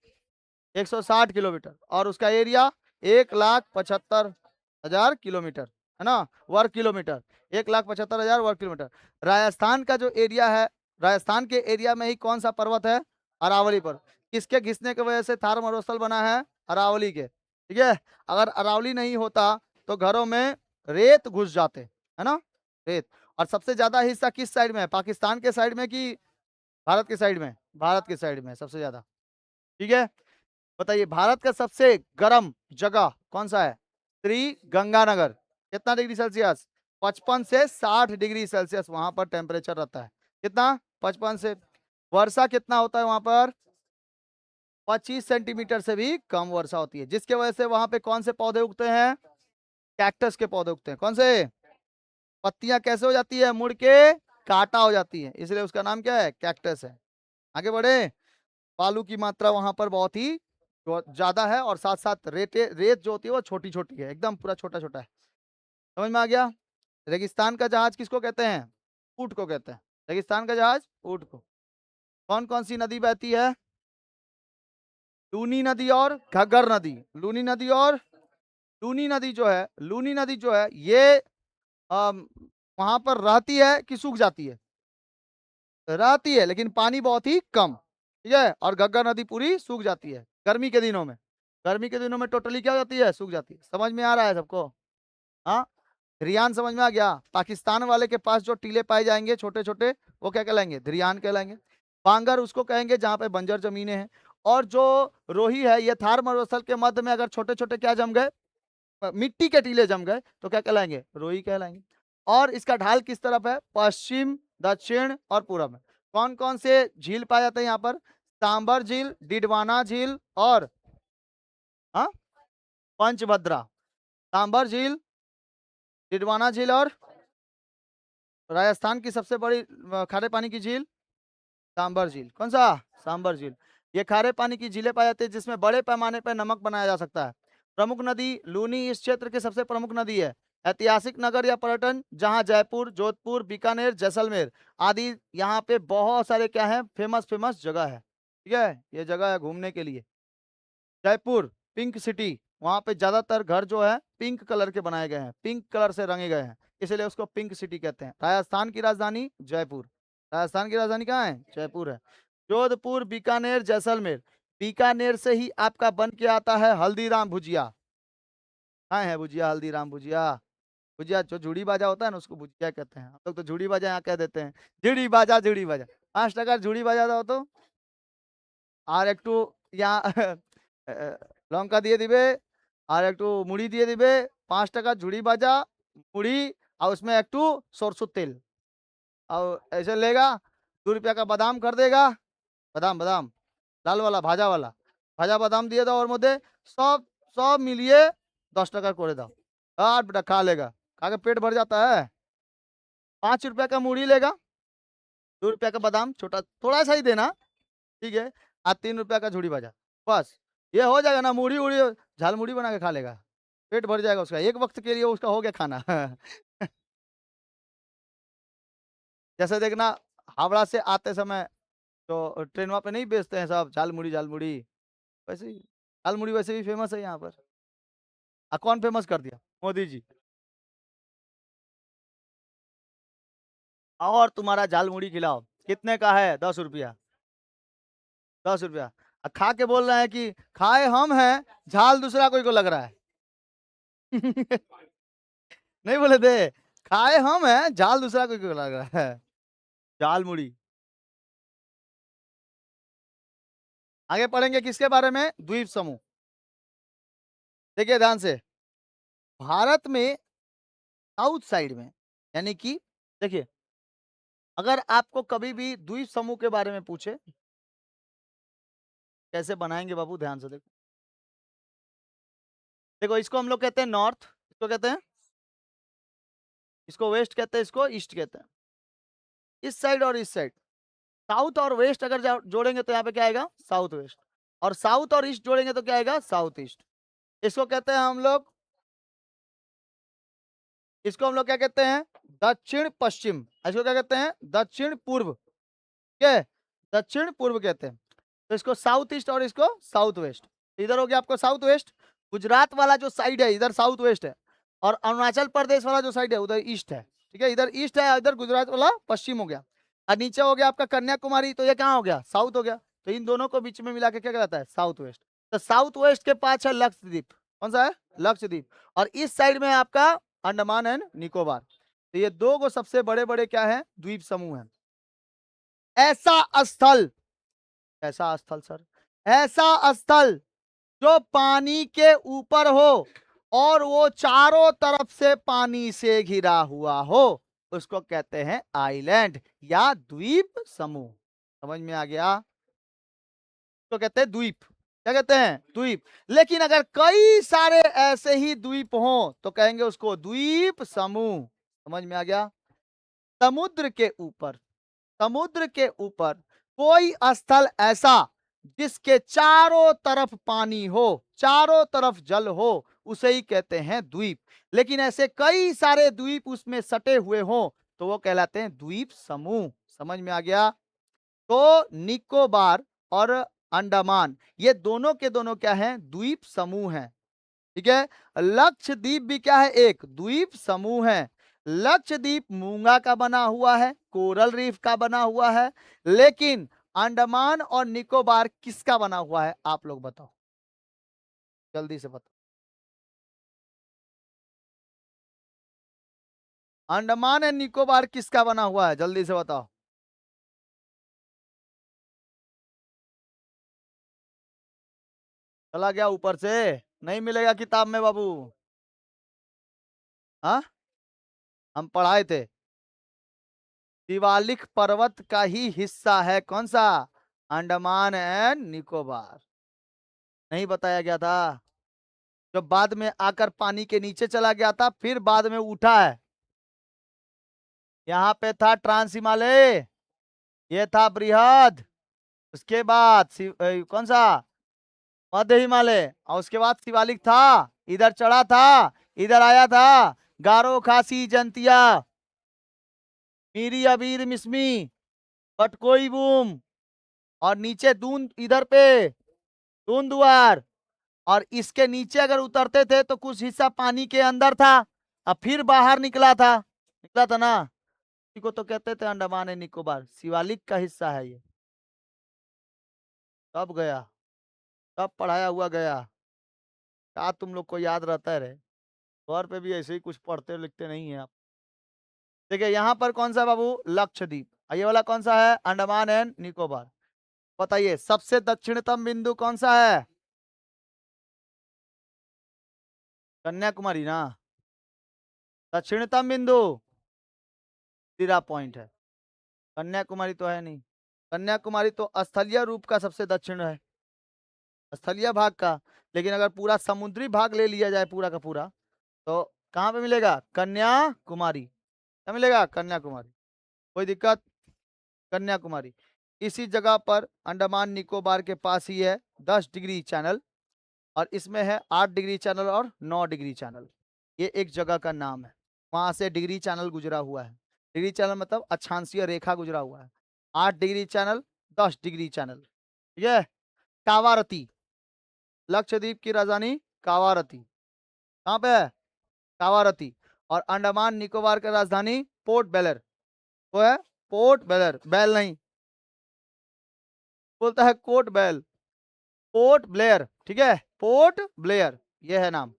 160 किलोमीटर, और उसका एरिया 1,75,000 किलोमीटर है ना, वर्ग किलोमीटर। 1,75,000 वर्ग किलोमीटर। राजस्थान का जो एरिया है, राजस्थान के एरिया में ही कौन सा पर्वत है, अरावली पर। किसके घिसने की वजह से थार मरुस्थल बना है, अरावली के। ठीक है, अगर अरावली नहीं होता तो घरों में रेत घुस जाते, है ना, रेत। और सबसे ज्यादा हिस्सा किस साइड में है, पाकिस्तान के साइड में कि भारत के साइड में, भारत के साइड में सबसे ज्यादा। ठीक है, बताइए भारत का सबसे गर्म जगह कौन सा है, श्री गंगानगर। कितना डिग्री सेल्सियस, 55 से 60 डिग्री सेल्सियस वहां पर टेम्परेचर रहता है। कितना, 55 से। वर्षा कितना होता है वहां पर, 25 सेंटीमीटर से भी कम वर्षा होती है, जिसके वजह से वहां पे कौन से पौधे उगते हैं, कैक्टस के पौधे उगते हैं। कौन से, पत्तियां कैसे हो जाती है, मुड़ के काटा हो जाती है, इसलिए उसका नाम क्या है, कैक्टस है। आगे बढ़े। बालू की मात्रा वहां पर बहुत ही ज्यादा है, और साथ साथ रेत जो होती है वो छोटी छोटी है, एकदम पूरा छोटा छोटा है। समझ में आ गया। रेगिस्तान का जहाज किसको कहते हैं, ऊंट को कहते हैं। रेगिस्तान का जहाज, ऊंट को। कौन कौन सी नदी बहती है, लूनी नदी और घग्गर नदी। लूनी नदी और, लूनी नदी जो है, लूनी नदी जो है ये वहां पर रहती है कि सूख जाती है, रहती है लेकिन पानी बहुत ही कम। ठीक है, और घग्गर नदी पूरी सूख जाती है गर्मी के दिनों में। गर्मी के दिनों में टोटली क्या हो जाती है, सूख जाती है। समझ में आ रहा है सबको, हाँ। धरियान समझ में आ गया। पाकिस्तान वाले के पास जो टीले पाए जाएंगे छोटे छोटे, वो क्या कहलाएंगे, धरियान कहलाएंगे। बांगर उसको कहेंगे जहां पे बंजर जमीनें हैं। और जो रोही है ये थार मरुस्थल के मध्य में अगर छोटे छोटे क्या जम गए, मिट्टी के टीले जम गए, तो क्या कहलाएंगे, रोही कहलाएंगे। और इसका ढाल किस तरफ है, पश्चिम, दक्षिण और पूरब में। कौन कौन से झील पाए जाते हैं यहाँ पर, सांबर झील, डिडवाना झील और हाँ पंचभद्रा। सांबर झील, डिडवाना झील और राजस्थान की सबसे बड़ी खारे पानी की झील, सांबर झील। कौन सा, सांबर झील। ये खारे पानी की झीलें पाई जाती है जिसमें बड़े पैमाने पर नमक बनाया जा सकता है। प्रमुख नदी लूनी इस क्षेत्र की सबसे प्रमुख नदी है। ऐतिहासिक नगर या पर्यटन, जहां जयपुर, जोधपुर, बीकानेर, जैसलमेर आदि यहाँ पे बहुत सारे क्या है, फेमस फेमस जगह है। ठीक है, ये जगह है घूमने के लिए। जयपुर पिंक सिटी, वहां पे ज्यादातर घर जो है पिंक कलर के बनाए गए हैं, पिंक कलर से रंगे गए हैं, इसलिए उसको पिंक सिटी कहते हैं। राजस्थान की राजधानी जयपुर, राजस्थान की राजधानी कहाँ है, जयपुर है। जोधपुर, बीकानेर, जैसलमेर। बीकानेर से ही आपका बन के आता है हल्दीराम भुजिया। कहाँ है भुजिया, हल्दीराम भुजिया, भुजिया जो झुड़ी बाजा होता है ना उसको भुजिया कहते हैं, हम लोग तो झुड़ी बाजा यहाँ कह देते हैं। झुड़ी बाजा झुड़ी बाजा, 5 টাকার झुड़ी বাজা দাও তো। আর একটু ইয়া লঙ্কা দিয়ে দিবে, আর একটু মুড়ি দিয়ে দিবে। 5 টাকার ঝুড়ি ভাজা, मुड़ी, और उसमें एक टू सरसों तेल, और ऐसे लेगा। 2 रुपया का बादाम कर देगा, बादाम बादाम लाल वाला भाजा वाला, भाजा बादाम দিয়ে দাও ওর মধ্যে। सब सब मिलिए 10 টাকা করে দাও। আর बेटा खा लेगा, खा के पेट भर जाता है। 5 रुपया का मुड़ी लेगा, 2 रुपया का बादाम छोटा थोड़ा सा ही देना, ठीक है। और 3 रुपया का झुड़ी भाजा, बस ये हो जाएगा ना। मुड़ी उड़ी झाल मुड़ी बना के खा लेगा, पेट भर जाएगा उसका, एक वक्त के लिए उसका हो गया खाना। जैसे देखना, हावड़ा से आते समय तो ट्रेन पे नहीं बेचते हैं सब झाल मुड़ी, वैसे ही झाल मुड़ी वैसे भी फेमस है यहाँ पर। कौन फेमस कर दिया? मोदी जी। और तुम्हारा झाल मुड़ी खिलाओ, कितने का है? 10 रुपया, 10 रुपया। खा के बोल रहे हैं कि खाए हम हैं, झाल दूसरा कोई को लग रहा है। नहीं बोले थे, खाए हम हैं, झाल दूसरा कोई को लग रहा है। झाल मुड़ी। आगे पढ़ेंगे किसके बारे में? द्वीप समूह। देखिए ध्यान से, भारत में साउथ साइड में, यानी कि देखिए, अगर आपको कभी भी द्वीप समूह के बारे में पूछे, कैसे बनाएंगे बाबू, ध्यान से देखो। देखो इसको हम लोग कहते हैं नॉर्थ, इसको कहते हैं, इसको वेस्ट कहते हैं, इसको ईस्ट कहते हैं। इस साइड और इस साइड, साउथ और वेस्ट अगर जोड़ेंगे तो यहाँ पे क्या आएगा? South west. और साउथ और ईस्ट जोड़ेंगे तो क्या आएगा? South east. इसको कहते हैं हम लोग, इसको हम लोग क्या कहते हैं? दक्षिण पश्चिम। इसको क्या कहते हैं? दक्षिण पूर्व। ठीक है, दक्षिण पूर्व कहते हैं। तो इसको साउथ ईस्ट और इसको साउथ वेस्ट। इधर हो गया आपको साउथ वेस्ट, गुजरात वाला जो साइड है इधर साउथ वेस्ट है, और अरुणाचल प्रदेश वाला जो साइड है उधर ईस्ट है। ठीक है, इधर ईस्ट है, इधर गुजरात वाला पश्चिम हो गया। और नीचे हो गया आपका कन्याकुमारी, तो ये कहाँ हो गया? साउथ हो गया। तो इन दोनों को बीच में मिला के क्या कहलाता है? South west. तो साउथ वेस्ट के पास है लक्षद्वीप। कौन सा है? लक्षद्वीप। और इस साइड में आपका अंडमान एंड निकोबार। तो ये दो को सबसे बड़े बड़े क्या है? द्वीप समूह है। ऐसा स्थल, ऐसा स्थल सर, ऐसा स्थल जो पानी के ऊपर हो और वो चारों तरफ से पानी से घिरा हुआ हो, उसको कहते हैं आइलैंड या द्वीप समूह। समझ में आ गया? तो कहते हैं द्वीप। क्या कहते हैं? द्वीप। लेकिन अगर कई सारे ऐसे ही द्वीप हों तो कहेंगे उसको द्वीप समूह। समझ में आ गया? समुद्र के ऊपर, समुद्र के ऊपर कोई स्थल ऐसा जिसके चारों तरफ पानी हो, चारों तरफ जल हो, उसे ही कहते हैं द्वीप। लेकिन ऐसे कई सारे द्वीप उसमें सटे हुए हों तो वो कहलाते हैं द्वीप समूह। समझ में आ गया? तो निकोबार और अंडमान, ये दोनों के दोनों क्या हैं? द्वीप समूह हैं। ठीक है, लक्षद्वीप भी क्या है? एक द्वीप समूह है। लक्षद्वीप मूंगा का बना हुआ है, कोरल रीफ का बना हुआ है। लेकिन अंडमान और निकोबार किसका बना हुआ है? आप लोग बताओ, जल्दी से बताओ। अंडमान एंड निकोबार किसका बना हुआ है? जल्दी से बताओ। चला गया ऊपर से, नहीं मिलेगा किताब में बाबू। हाँ, हम पढ़ाए थे, शिवालिक पर्वत का ही हिस्सा है। कौन सा? अंडमान एंड निकोबार। नहीं बताया गया था? जो बाद में आकर पानी के नीचे चला गया था, फिर बाद में उठा है। यहाँ पे था ट्रांस हिमालय, ये था बृहद, उसके बाद कौन सा? मध्य हिमालय, और उसके बाद शिवालिक था, इधर चढ़ा था, इधर आया था, गारो खासी जंतिया, मीरी अबीर मिस्मी, बटकोई बूम, और नीचे दून, इधर पे दूंदुआर। और इसके नीचे अगर उतरते थे तो कुछ हिस्सा पानी के अंदर था, अब फिर बाहर निकला था, निकला था ना। इसी को तो कहते थे अंडमान एंड निकोबार, शिवालिक का हिस्सा है ये। कब गया? कब पढ़ाया हुआ गया? क्या तुम लोग को याद रहता है रे? तौर पे भी ऐसे ही कुछ पढ़ते लिखते नहीं है आप। देखिए यहाँ पर कौन सा है बाबू, लक्षद्वीप, और ये वाला कौन सा है, अंडमान एंड निकोबार। बताइए सबसे दक्षिणतम बिंदु कौन सा है, कन्याकुमारी ना, दक्षिणतम बिंदु तिरा पॉइंट है, कन्याकुमारी तो है नहीं। कन्याकुमारी तो स्थलीय रूप का सबसे दक्षिण है, स्थलीय भाग का। लेकिन अगर पूरा समुद्री भाग ले लिया जाए पूरा का पूरा, तो कहाँ पे मिलेगा, कन्याकुमारी, क्या मिलेगा, कन्याकुमारी। कोई दिक्कत, कन्याकुमारी। इसी जगह पर अंडमान निकोबार के पास ही है 10 डिग्री चैनल, और इसमें है 8 डिग्री चैनल और 9 डिग्री चैनल। ये एक जगह का नाम है, वहां से डिग्री चैनल गुजरा हुआ है। डिग्री चैनल मतलब अक्षांशीय रेखा गुजरा हुआ है। 8 डिग्री चैनल, 10 डिग्री चैनल, ठीक है। कावारती, लक्षद्वीप की राजधानी कावारती, कहाँ पे है, कावारती। और अंडमान निकोबार की राजधानी पोर्ट ब्लेयर, वो है पोर्ट ब्लेयर, बेल नहीं बोलता है, कोर्ट बेल, पोर्ट ब्लेयर, ठीक है, पोर्ट ब्लेयर ये है नाम,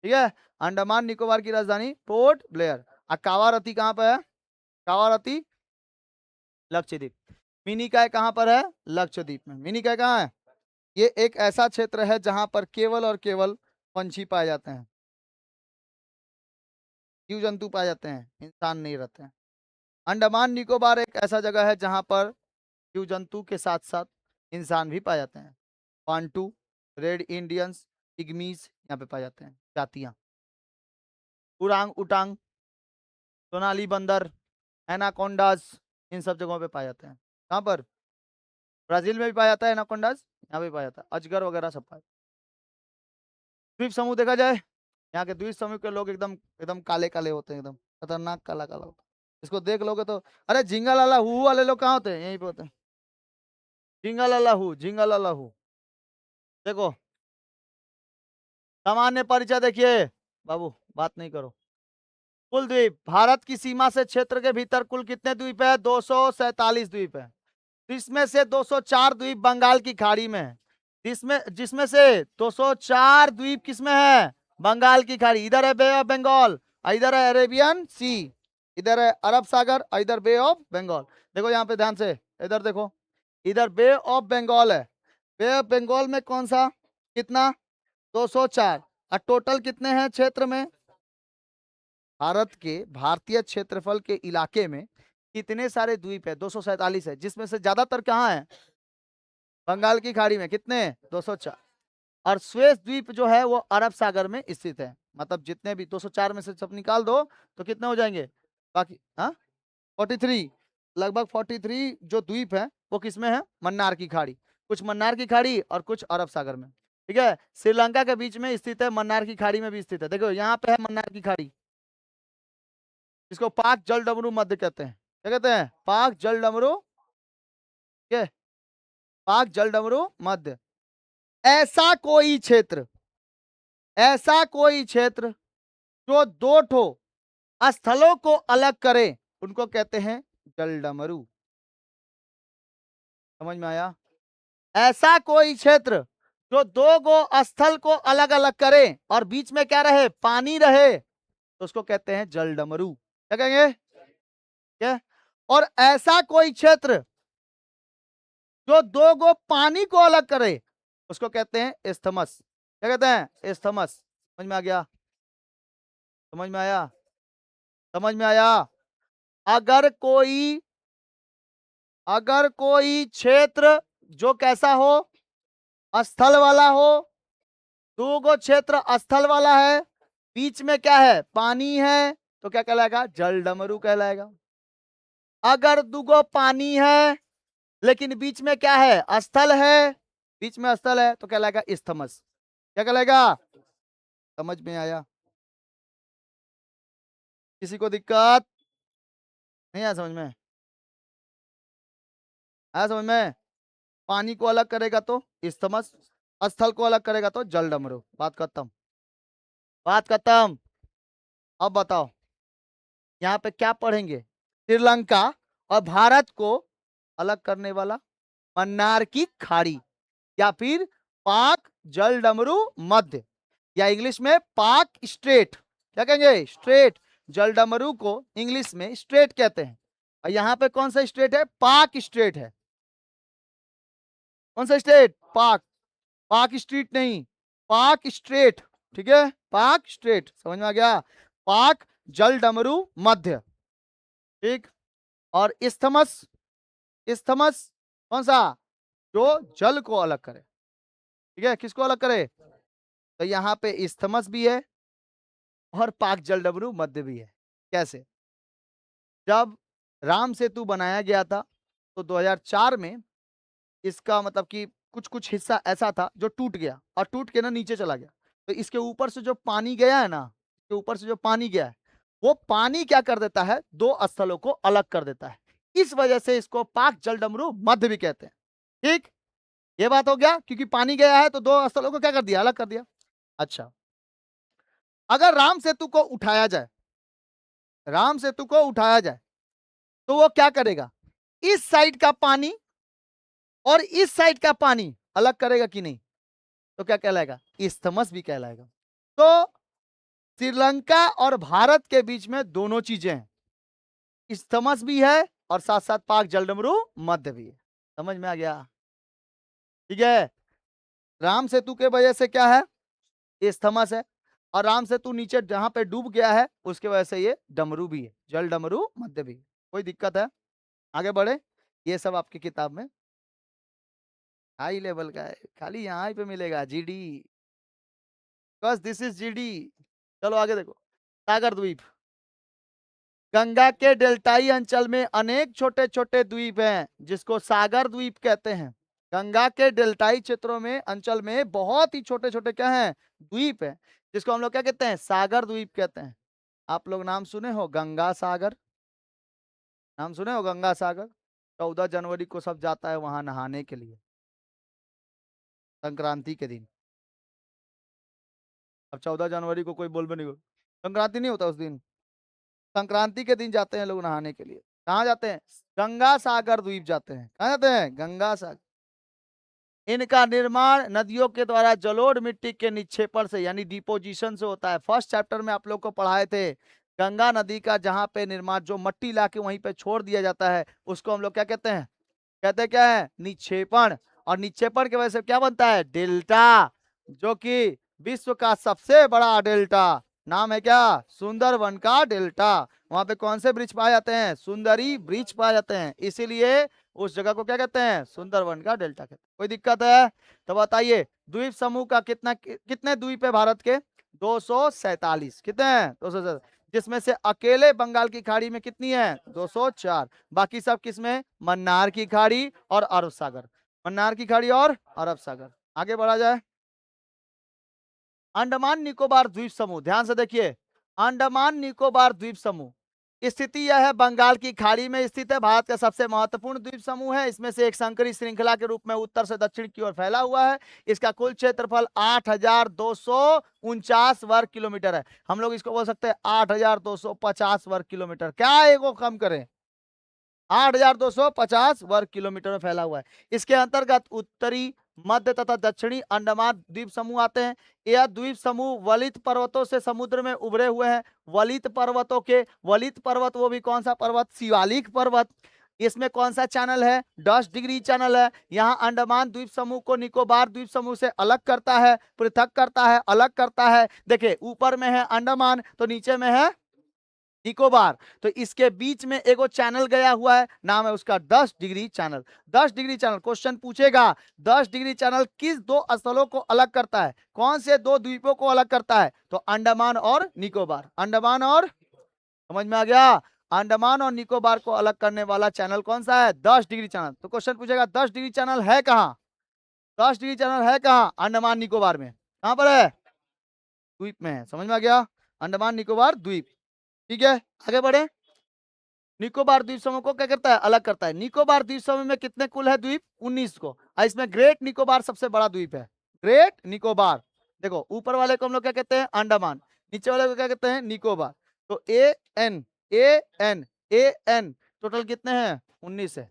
ठीक है। अंडमान निकोबार की राजधानी पोर्ट ब्लेयर। और कावारती कहाँ पे है, कावारती लक्षद्वीप। मिनिकॉय कहाँ पर है, लक्षद्वीप में। मिनिकॉय कहाँ है, ये एक ऐसा क्षेत्र है जहां पर केवल और केवल पंछी पाए जाते हैं, जीव जंतु पाए जाते हैं, इंसान नहीं रहते हैं। अंडमान निकोबार एक ऐसा जगह है जहां पर जीव जंतु के साथ साथ इंसान भी पाए जाते हैं। पांटू, रेड इंडियंस, पिग्मीज यहाँ पे पाए जाते हैं जातियां। उरांग उटांग, सोनाली बंदर, एनाकोंडास, इन सब जगहों पे पाए जाते हैं। कहाँ पर, ब्राजील में भी पाया जाता है एनाकोंडास, यहाँ पे पाया जाता है, अजगर वगैरह सब पाए। द्वीप समूह देखा जाए, यहाँ के द्वीप समूह के लोग एकदम एकदम काले काले होते हैं, एकदम खतरनाक काला काला होता है। इसको देख लोगे तो, अरे झिंगा लाला हु वाले लोग कहाँ होते हैं, यहीं पे होते हैं। झिंगा लाला हु, झिंगा लाला हु, देखो सामान्य परिचय देखिए, बाबू बात नहीं करो। कुल द्वीप, भारत की सीमा से क्षेत्र के भीतर कुल कितने द्वीप है, 247 द्वीप है। इसमें से 204 द्वीप बंगाल की खाड़ी में है, जिसमें जिसमें से 204 द्वीप किसमें है, बंगाल की खाड़ी। इधर है बे ऑफ बंगाल, इधर है अरेबियन सी, इधर है अरब सागर, और इधर बे ऑफ बंगाल। देखो यहाँ पे ध्यान से, इधर देखो, इधर बे ऑफ बंगाल है। बे ऑफ बंगाल में कौन सा, कितना, 204। और टोटल कितने हैं क्षेत्र में, भारत के भारतीय क्षेत्रफल के इलाके में कितने सारे द्वीप है, 247 है, जिसमें से ज्यादातर कहाँ है, बंगाल की खाड़ी में, कितने, 204। और स्वेस द्वीप जो है वो अरब सागर में स्थित है। मतलब जितने भी 204 में से सब निकाल दो तो कितने हो जाएंगे, बाकी हाँ 43, लगभग 43 जो द्वीप है वो किसमें है, मन्नार की खाड़ी, कुछ मन्नार की खाड़ी और कुछ अरब सागर में, ठीक है। श्रीलंका के बीच में स्थित है, मन्नार की खाड़ी में भी स्थित है। देखो यहाँ पे है मन्नार की खाड़ी, इसको पाक जल डमरू मध्य कहते हैं। क्या कहते हैं, पाक जल डमरू, के पाक जल डमरू मध्य। ऐसा कोई क्षेत्र, ऐसा कोई क्षेत्र जो दो ठो स्थलों को अलग करे उनको कहते हैं जल डमरू। समझ में आया, ऐसा कोई क्षेत्र जो दो गो स्थल को अलग अलग करे और बीच में क्या रहे, पानी रहे, तो उसको कहते हैं जल डमरू। क्या कहेंगे, क्या, और ऐसा कोई क्षेत्र जो दो गो पानी को अलग करे उसको कहते हैं इस्थमस। क्या कहते हैं, इस्थमस। समझ में आ गया, समझ में आया, समझ में आया। अगर कोई, अगर कोई क्षेत्र जो कैसा हो, स्थल वाला हो, दो गो क्षेत्र स्थल वाला है, बीच में क्या है, पानी है, तो क्या कहलाएगा, जल डमरू कहलाएगा। अगर दुगो पानी है लेकिन बीच में क्या है, स्थल है, बीच में स्थल है, तो कहलाएगा इस्थमस। क्या कहलाएगा, समझ में आया, किसी को दिक्कत नहीं आया समझ में, आया समझ में। पानी को अलग करेगा तो इस्थमस, स्थल को अलग करेगा तो जल डमरू। बात खत्म, बात खत्म। अब बताओ यहाँ पे क्या पढ़ेंगे, श्रीलंका और भारत को अलग करने वाला मन्नार की खाड़ी, या फिर पाक जल डमरू मध्य, या इंग्लिश में पाक स्ट्रेट, क्या कहेंगे, स्ट्रेट। जलडमरू को इंग्लिश में स्ट्रेट कहते हैं। और यहाँ पे कौन सा स्ट्रेट है, पाक स्ट्रेट है। कौन सा स्ट्रेट, पाक, पाक स्ट्रीट नहीं, पाक स्ट्रेट, ठीक है, पाक स्ट्रेट, समझ में आ गया। पाक, जलडमरू, मध्य, ठीक। और इस्थमस, इस्थमस कौन सा, जो जल को अलग करे, ठीक है, किसको अलग करे। तो यहाँ पे इस्थमस भी है और पाक जलडमरू मध्य भी है। कैसे, जब राम सेतु बनाया गया था तो 2004 में इसका मतलब कि कुछ कुछ हिस्सा ऐसा था जो टूट गया और टूट के ना नीचे चला गया। तो इसके ऊपर से जो पानी गया है ना, इसके ऊपर से जो पानी गया है, वो पानी क्या कर देता है, दो स्थलों को अलग कर देता है। इस वजह से इसको पाक जलडमरू मध्य भी कहते हैं, ठीक। ये बात हो गया, क्योंकि पानी गया है तो दो स्थलों को क्या कर दिया, अलग कर दिया। अच्छा, अगर राम सेतु को उठाया जाए, राम सेतु को उठाया जाए तो वो क्या करेगा, इस साइड का पानी और इस साइड का पानी अलग करेगा कि नहीं, तो क्या कहलाएगा, इस्थमस भी कहलाएगा। तो श्रीलंका और भारत के बीच में दोनों चीजें हैं, इस्थमस भी है और साथ साथ पाक जलडमरू मध्य भी है। समझ में आ गया, ठीक है। राम सेतु के वजह से क्या है, इस्थमस है, और राम सेतु नीचे जहां पे डूब गया है उसके वजह से ये डमरू भी है, जल डमरू मध्य भी है। कोई दिक्कत है, आगे बढ़े। ये सब आपकी किताब में हाई लेवल का है, खाली यहाँ पे मिलेगा जीडी, बस दिस इज जीडी। चलो आगे देखो, सागर द्वीप। गंगा के डेल्टाई अंचल में अनेक छोटे छोटे द्वीप हैं जिसको सागर द्वीप कहते हैं। गंगा के डेल्टाई क्षेत्रों में अंचल में बहुत ही छोटे छोटे क्या हैं, द्वीप हैं, जिसको हम लोग क्या कहते हैं, सागर द्वीप कहते हैं। आप लोग नाम सुने हो गंगा सागर, नाम सुने हो गंगा सागर। 14 जनवरी को सब जाता है वहां नहाने के लिए, संक्रांति के दिन। अब 14 जनवरी को कोई बोल भी नहीं हो, संक्रांति नहीं होता उस दिन, संक्रांति के दिन जाते हैं लोग नहाने के लिए। कहाँ जाते हैं, गंगा सागर द्वीप जाते हैं। कहाँ जाते हैं, गंगा सागर। इनका निर्माण नदियों के द्वारा जलोढ़ मिट्टी के निक्षेपण से यानी डिपोजिशन से होता है। फर्स्ट चैप्टर में आप लोग को पढ़ाए थे, गंगा नदी का जहां पे निर्माण, जो मट्टी लाके वहीं पे छोड़ दिया जाता है उसको हम लोग क्या कहते हैं, कहते क्या है, निक्षेपण। और निक्षेपण की वजह से क्या बनता है, डेल्टा, जो कि विश्व का सबसे बड़ा डेल्टा। नाम है क्या, सुंदरवन का डेल्टा। वहां पे कौन से वृक्ष पाए जाते हैं, सुंदरी वृक्ष पाए जाते हैं, इसीलिए उस जगह को क्या कहते हैं, सुंदरवन का डेल्टा कहते हैं। कोई दिक्कत है तो बताइए। द्वीप समूह का कितने द्वीप है भारत के, 247। कितने हैं, 247, जिसमें से अकेले बंगाल की खाड़ी में कितनी है, 204। बाकी सब किसमें, मन्नार की खाड़ी और अरब सागर, मन्नार की खाड़ी और अरब सागर। आगे बढ़ा जाए। अंडमान निकोबार द्वीप समूह, ध्यान से देखिए, अंडमान निकोबार द्वीप समूह स्थिति यह है, बंगाल की खाड़ी में स्थित है, भारत का सबसे महत्वपूर्ण द्वीप समूह है। इसमें से एक संकरी श्रृंखला के रूप में उत्तर से दक्षिण की ओर फैला हुआ है। इसका कुल क्षेत्रफल 8,249 वर्ग किलोमीटर है। हम लोग इसको बोल सकते हैं 8,250 वर्ग किलोमीटर, क्या एगो कम करें, 8,250 वर्ग किलोमीटर में फैला हुआ है। इसके अंतर्गत उत्तरी, मध्य तथा दक्षिणी अंडमान द्वीप समूह आते हैं। यह द्वीप समूह वलित पर्वतों से समुद्र में उभरे हुए हैं। वलित पर्वतों के, वलित पर्वत वो भी कौन सा पर्वत, शिवालिक पर्वत। इसमें कौन सा चैनल है, 10 डिग्री चैनल है। यहाँ अंडमान द्वीप समूह को निकोबार द्वीप समूह से अलग करता है, पृथक करता है, अलग करता है। देखिए ऊपर में है अंडमान तो नीचे में है निकोबार, तो इसके बीच में एगो चैनल गया हुआ है, नाम है उसका 10 degree channel. 10 degree channel, question पूछेगा 10 डिग्री चैनल किस दो स्थलों को अलग करता है, कौन से दो द्वीपों को अलग करता है, तो अंडमान और निकोबार। अंडमान और, समझ में आ गया, अंडमान और निकोबार को अलग करने वाला चैनल कौन सा है, 10 डिग्री चैनल। तो क्वेश्चन पूछेगा 10 डिग्री चैनल है कहाँ, 10 डिग्री चैनल है कहाँ, अंडमान निकोबार में। कहां पर है, द्वीप में है। समझ में आ गया, अंडमान निकोबार द्वीप, ठीक है। आगे बढ़े। निकोबार द्वीप समूह को क्या करता है, अलग करता है। निकोबार द्वीप समूह में कितने कुल है द्वीप, 19 को। इसमें ग्रेट निकोबार सबसे बड़ा द्वीप है, ग्रेट निकोबार। देखो ऊपर वाले को हम लोग क्या कहते हैं, अंडमान, नीचे वाले को क्या कहते हैं, निकोबार। तो ए एन टोटल कितने हैं, 19 है,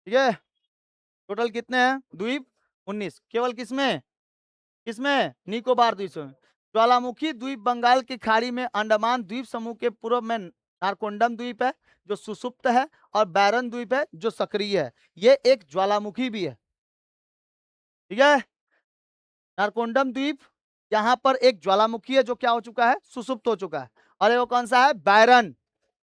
ठीक है। टोटल कितने हैं द्वीप, 19, केवल किसमें, किसमें, निकोबार द्वीप समूह में। ज्वालामुखी द्वीप बंगाल की खाड़ी में अंडमान द्वीप समूह के पूर्व में नारकोंडम द्वीप है जो सुषुप्त है, और बैरन द्वीप है जो सक्रिय है। ये एक ज्वालामुखी भी है, ठीक है। नारकोंडम द्वीप, यहाँ पर एक ज्वालामुखी है जो क्या हो चुका है, सुषुप्त हो चुका है। और वो कौन सा है, बैरन,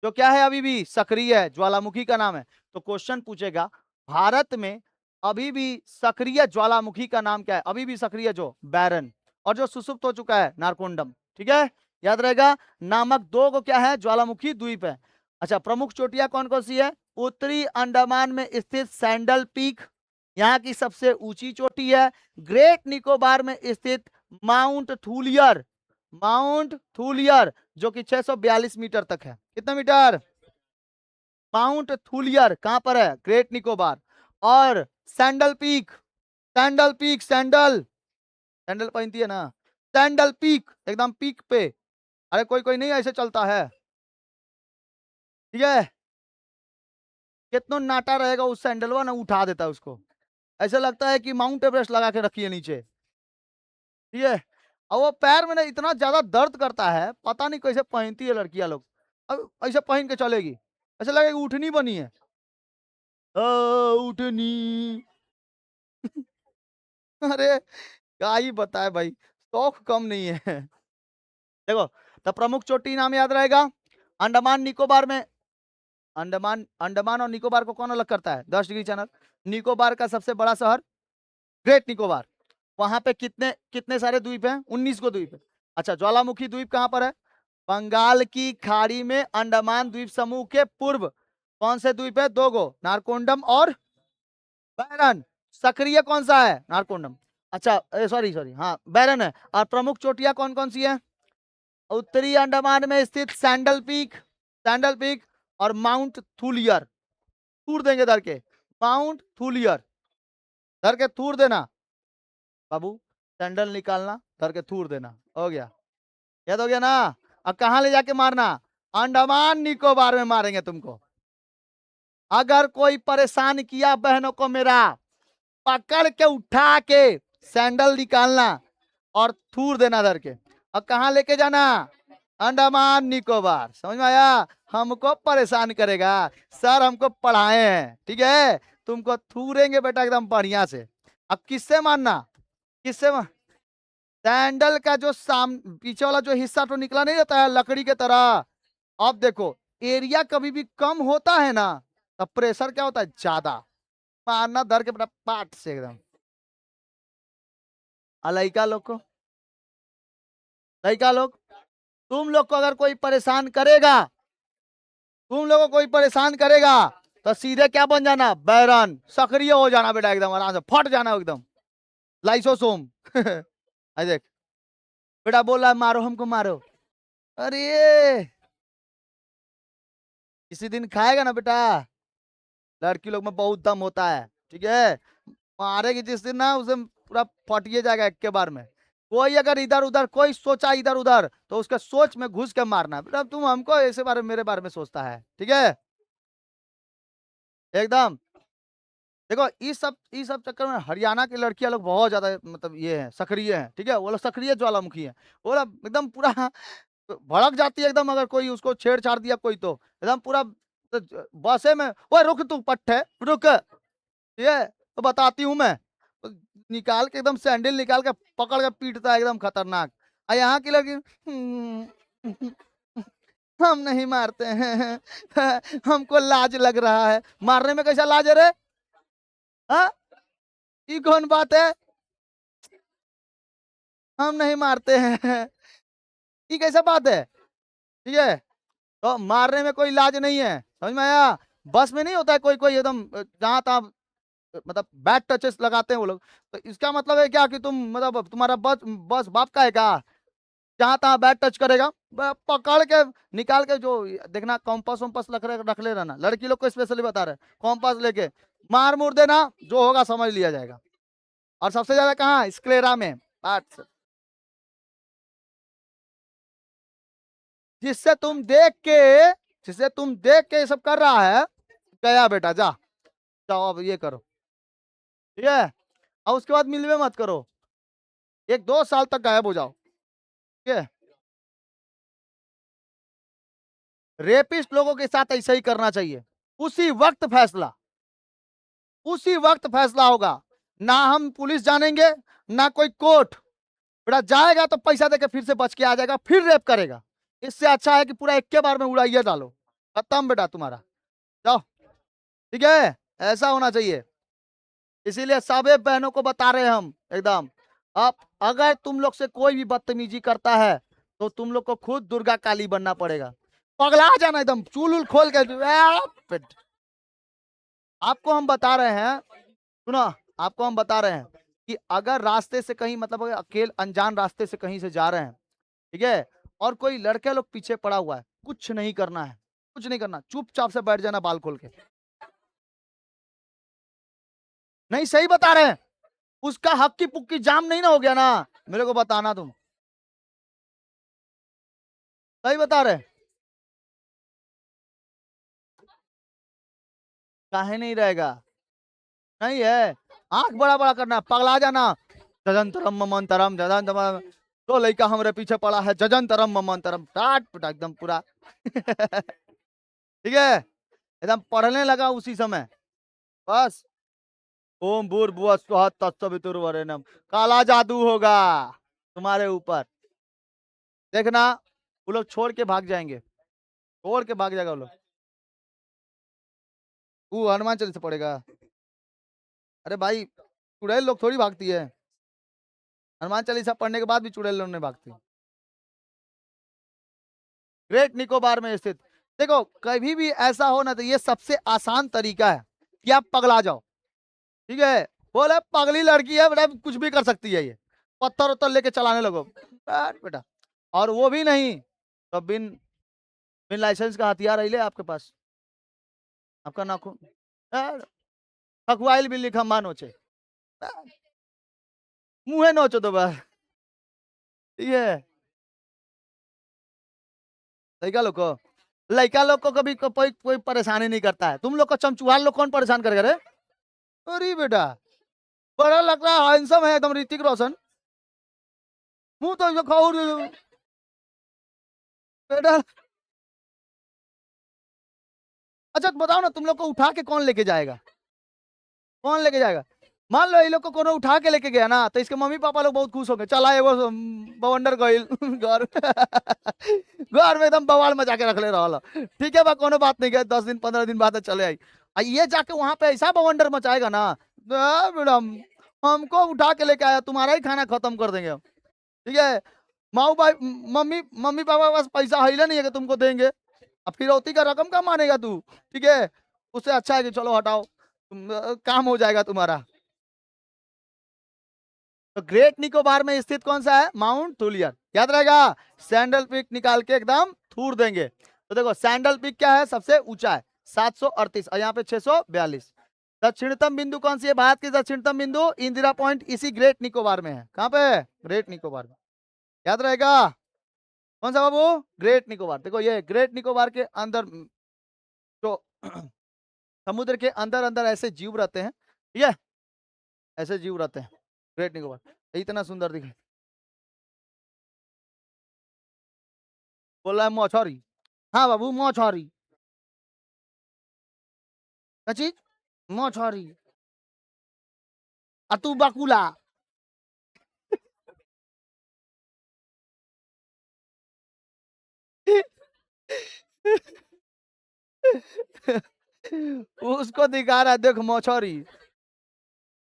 जो क्या है अभी भी सक्रिय है, ज्वालामुखी का नाम है। तो क्वेश्चन पूछेगा भारत में अभी भी सक्रिय ज्वालामुखी का नाम क्या है, अभी भी सक्रिय जो बैरन, और जो सुसुप्त हो चुका है नारकोंडम, ठीक है, याद रहेगा। नामक दो को क्या है, ज्वालामुखी द्वीप है। अच्छा, प्रमुख चोटियां कौन कौन सी है, उत्तरी अंडमान में स्थित सैंडल पीक, यहाँ की सबसे ऊंची चोटी है। ग्रेट निकोबार में स्थित माउंट थूलियर, माउंट थूलियर जो कि 642 मीटर तक है। कितना मीटर, माउंट थूलियर कहां पर है, ग्रेट निकोबार। और sandal peak, sandal peak, sandal, sandal पहनती है ना, सैंडल पीक एकदम पीक पे। अरे कोई कोई नहीं ऐसे चलता है, ठीक है। कितना नाटा रहेगा उस सैंडलवा ना, उठा देता है उसको, ऐसा लगता है कि माउंट एवरेस्ट लगा के रखी है नीचे, ठीक है। और वो पैर में ना इतना ज्यादा दर्द करता है, पता नहीं कैसे पहनती है लड़कियां लोग। अब ऐसे पहन के चलेगी, ऐसा लगेगा उठनी बनी है, उठनी। अरे क्या ही बताए भाई, शौक कम नहीं है। देखो, तो प्रमुख चोटी नाम याद रहेगा। अंडमान निकोबार में, अंडमान, अंडमान और निकोबार को कौन अलग करता है, 10 डिग्री चैनल। निकोबार का सबसे बड़ा शहर ग्रेट निकोबार, वहां पे कितने कितने सारे द्वीप हैं, 19 को द्वीप है। अच्छा, ज्वालामुखी द्वीप कहां पर है, बंगाल की खाड़ी में अंडमान द्वीप समूह के पूर्व। कौन से द्वीप है, दो गो, नारकोंडम और बैरन। सक्रिय कौन सा है, नारकोंडम। अच्छा, सॉरी सॉरी, हाँ बैरन है। और प्रमुख चोटियां कौन कौन सी है, उत्तरी अंडमान में स्थित सैंडल पीक, सैंडल पीक और माउंट थूलियर। थूर देंगे धर के, माउंट थूलियर, धर के थूर देना बाबू, सैंडल निकालना, धर के थूर देना, हो गया, याद हो गया ना। अब कहां ले जाके मारना, अंडमान निकोबार में मारेंगे तुमको। अगर कोई परेशान किया बहनों को मेरा, पकड़ के उठा के सैंडल निकालना और थूर देना धर के। अब कहां लेके जाना, अंडमान निकोबार, समझ में आया। हमको परेशान करेगा, सर हमको पढ़ाए हैं, ठीक है, तुमको थूरेंगे बेटा एकदम बढ़िया से। अब किससे मानना, किससे सैंडल का जो पीछे वाला जो हिस्सा तो निकला नहीं रहता है लकड़ी के तरह। अब देखो, एरिया कभी भी कम होता है ना, तब प्रेशर क्या होता है, ज्यादा। मारना धर के बेटा पाट से एकदम। लड़का लोग को, लड़का लोग, तुम लोग को अगर कोई परेशान करेगा, तुम लोगों को कोई परेशान करेगा, तो सीधे क्या बन जाना, बैरन, सक्रिय हो जाना बेटा, एकदम आराम से फट जाना एकदम, लाइसोसोम। देख, बेटा बोल रहा है मारो हमको मारो, अरे किसी दिन खाएगा ना बेटा, लड़की लोग में बहुत दम होता है, ठीक है। मारेगी जिस दिन ना, उस दिन पूरा फटिए जाएगा एक के बार में। कोई अगर इधर उधर कोई सोचा इधर उधर, तो उसके सोच में घुस के मारना बेटा। तुम हमको ऐसे बारे में, मेरे बारे में सोचता है, ठीक है, एकदम। देखो इस सब चक्कर में हरियाणा की लड़कियां लोग बहुत ज्यादा मतलब ये है, सक्रिय है, ठीक है, वो लोग सक्रिय ज्वालामुखी है। वो लोग एकदम पूरा भड़क जाती है एकदम, अगर कोई उसको छेड़छाड़ दिया कोई तो एकदम पूरा, तो बसे में वो रुक, तू पट्टे रुक, ये तो बताती हूँ मैं, तो निकाल के एकदम सैंडल निकाल के पकड़ के पीटता है एकदम खतरनाक। और यहाँ की लड़की, हम नहीं मारते हैं, हमको लाज लग रहा है। मारने में कैसा लाज है रे, हाँ, ये कौन बात है, हम नहीं मारते हैं, ये कैसा बात है, ठीक है। तो मारने में कोई लाज नहीं है, समझ में आया। बस में नहीं होता है कोई कोई एकदम जहां तहां मतलब बैड टचेस लगाते हैं वो लोग। तो इसका मतलब है क्या कि तुम मतलब तुम्हारा बस बस बाप का है क्या, जहां तहां बैड टच करेगा पकड़ के निकाल के, जो देखना कॉम्पास वम्पास रख ले रहना, लड़की लोग को स्पेशली बता रहे, कॉम्पास लेके मार मुर देना, जो होगा समझ लिया जाएगा। और सबसे ज्यादा कहाँ, स्क्लेरा में, पार्ट्स, जिससे तुम देख के, जिससे तुम देख के ये सब कर रहा है, गया बेटा जा, जाओ अब ये करो, ठीक है। और उसके बाद मिलवे मत करो, 1-2 साल तक गायब हो जाओ। ठीक है, रेपिस्ट लोगों के साथ ऐसा ही करना चाहिए। उसी वक्त फैसला, उसी वक्त फैसला होगा। ना हम पुलिस जानेंगे, ना कोई कोर्ट। बेटा जाएगा तो पैसा देके फिर से बच के आ जाएगा, फिर रेप करेगा। इससे अच्छा है कि पूरा एक के बार में उड़ाइए डालो, खत्म बेटा तुम्हारा, जाओ। ठीक है, ऐसा होना चाहिए। इसीलिए सभी बहनों को बता रहे हैं हम एकदम, अब अगर तुम लोग से कोई भी बदतमीजी करता है तो तुम लोग को खुद दुर्गा काली बनना पड़ेगा, पगला जाना एकदम चूल उल खोल के। आपको हम बता रहे हैं, सुनो, आपको हम बता रहे हैं कि अगर रास्ते से कहीं मतलब अगर अकेले अनजान रास्ते से कहीं से जा रहे हैं, ठीक है, और कोई लड़के लोग पीछे पड़ा हुआ है, कुछ नहीं करना है, कुछ नहीं करना, चुपचाप से बैठ जाना बाल खोल के। नहीं सही बता रहे हैं, उसका हक्की पुक्की जाम नहीं ना हो गया ना, मेरे को बताना तुम, सही बता रहे हैं। काहे नहीं रहेगा, नहीं है, आंख बड़ा बड़ा करना, पगला जाना, जजंतरम ममंतरम जजंतरम, तो लड़का हमारे पीछे पड़ा है, जजंतरम ममंतरम, टाट पिटा एकदम पूरा। ठीक है, एकदम पढ़ने लगा उसी समय, बस। ओम भूर्भुवः स्वः तत्सवितुर्वरेण्यम, काला जादू होगा तुम्हारे ऊपर, देखना। वो लोग छोड़ के भाग जाएंगे, छोड़ के भाग जाएगा वो लोग। वो हनुमान चालीसा पड़ेगा, अरे भाई चुड़ैल लोग थोड़ी भागती है, हनुमान चालीसा पढ़ने के बाद भी चुड़ैल लोग नहीं भागती। ग्रेट निकोबार में स्थित, देखो कभी भी ऐसा हो ना तो ये सबसे आसान तरीका है कि आप पगला जाओ। ठीक है, बोले पगली लड़की है बेटा, कुछ भी कर सकती है ये, पत्थर उत्तर लेके चलाने लगो बेटा, और वो भी नहीं तो बिन बिन लाइसेंस का हथियार है ले आपके पास, आपका नाखून खखवाइल बिल्ली खम्बा नोचे, मुंहे नोचो तो बस। ठीक है, लड़का लोग को, लड़का लोग को कभी कोई कोई परेशानी नहीं करता है, तुम लोग को चमचुहार लोग कौन परेशान करेगा रे। अरे बेटा बड़ा लग रहा है, हैंडसम है एकदम ऋतिक रोशन, मुंह तो जो खाओ बेटा। अच्छा बताओ ना, तुम लोग को उठा के कौन लेके जाएगा, कौन लेके जाएगा। मान लो ये लोग को कोनो उठा के लेके गया ना तो इसके मम्मी पापा लोग बहुत खुश होंगे, चला एगो बवंडर गइल घर घर में एकदम बवाल मचा के रख ले रहा। ठीक है बा, कोनो बात नहीं है, 10 दिन 15 दिन बाद चले आई। ये जाके वहां पे ऐसा बवंडर मचाएगा ना, मैडम हमको उठा के लेके आया, तुम्हारा ही खाना खत्म कर देंगे हम। ठीक है, माऊ भाई मम्मी मम्मी पापा के पास पैसा है ही नहीं है कि तुमको देंगे, अब फिरौती का रकम का मानेगा तू। ठीक है, उससे अच्छा है कि चलो हटाओ, काम हो जाएगा तुम्हारा। तो ग्रेट निकोबार में स्थित कौन सा है, माउंट थुलियर, याद रहेगा। सैंडल पीक निकाल के एकदम थूर देंगे। तो देखो सैंडल पीक क्या है, सबसे ऊंचा है 738 और यहाँ पे 642। दक्षिणतम बिंदु कौन सी है, भारत की दक्षिणतम बिंदु इंदिरा पॉइंट इसी ग्रेट निकोबार में है। कहाँ पे है, ग्रेट निकोबार में, याद रहेगा। कौन सा बाबू, ग्रेट निकोबार। देखो ये ग्रेट निकोबार के अंदर जो समुद्र के अंदर अंदर ऐसे जीव रहते हैं, ठीक है, ऐसे जीव रहते हैं ग्रेट निकोबार, इतना सुंदर दिखे। बोल रहा है मछरी, हाँ बाबू मछरी, क्या चीज, मछरी, आ तू बकुला। उसको दिखा रहा है, देख मछरी,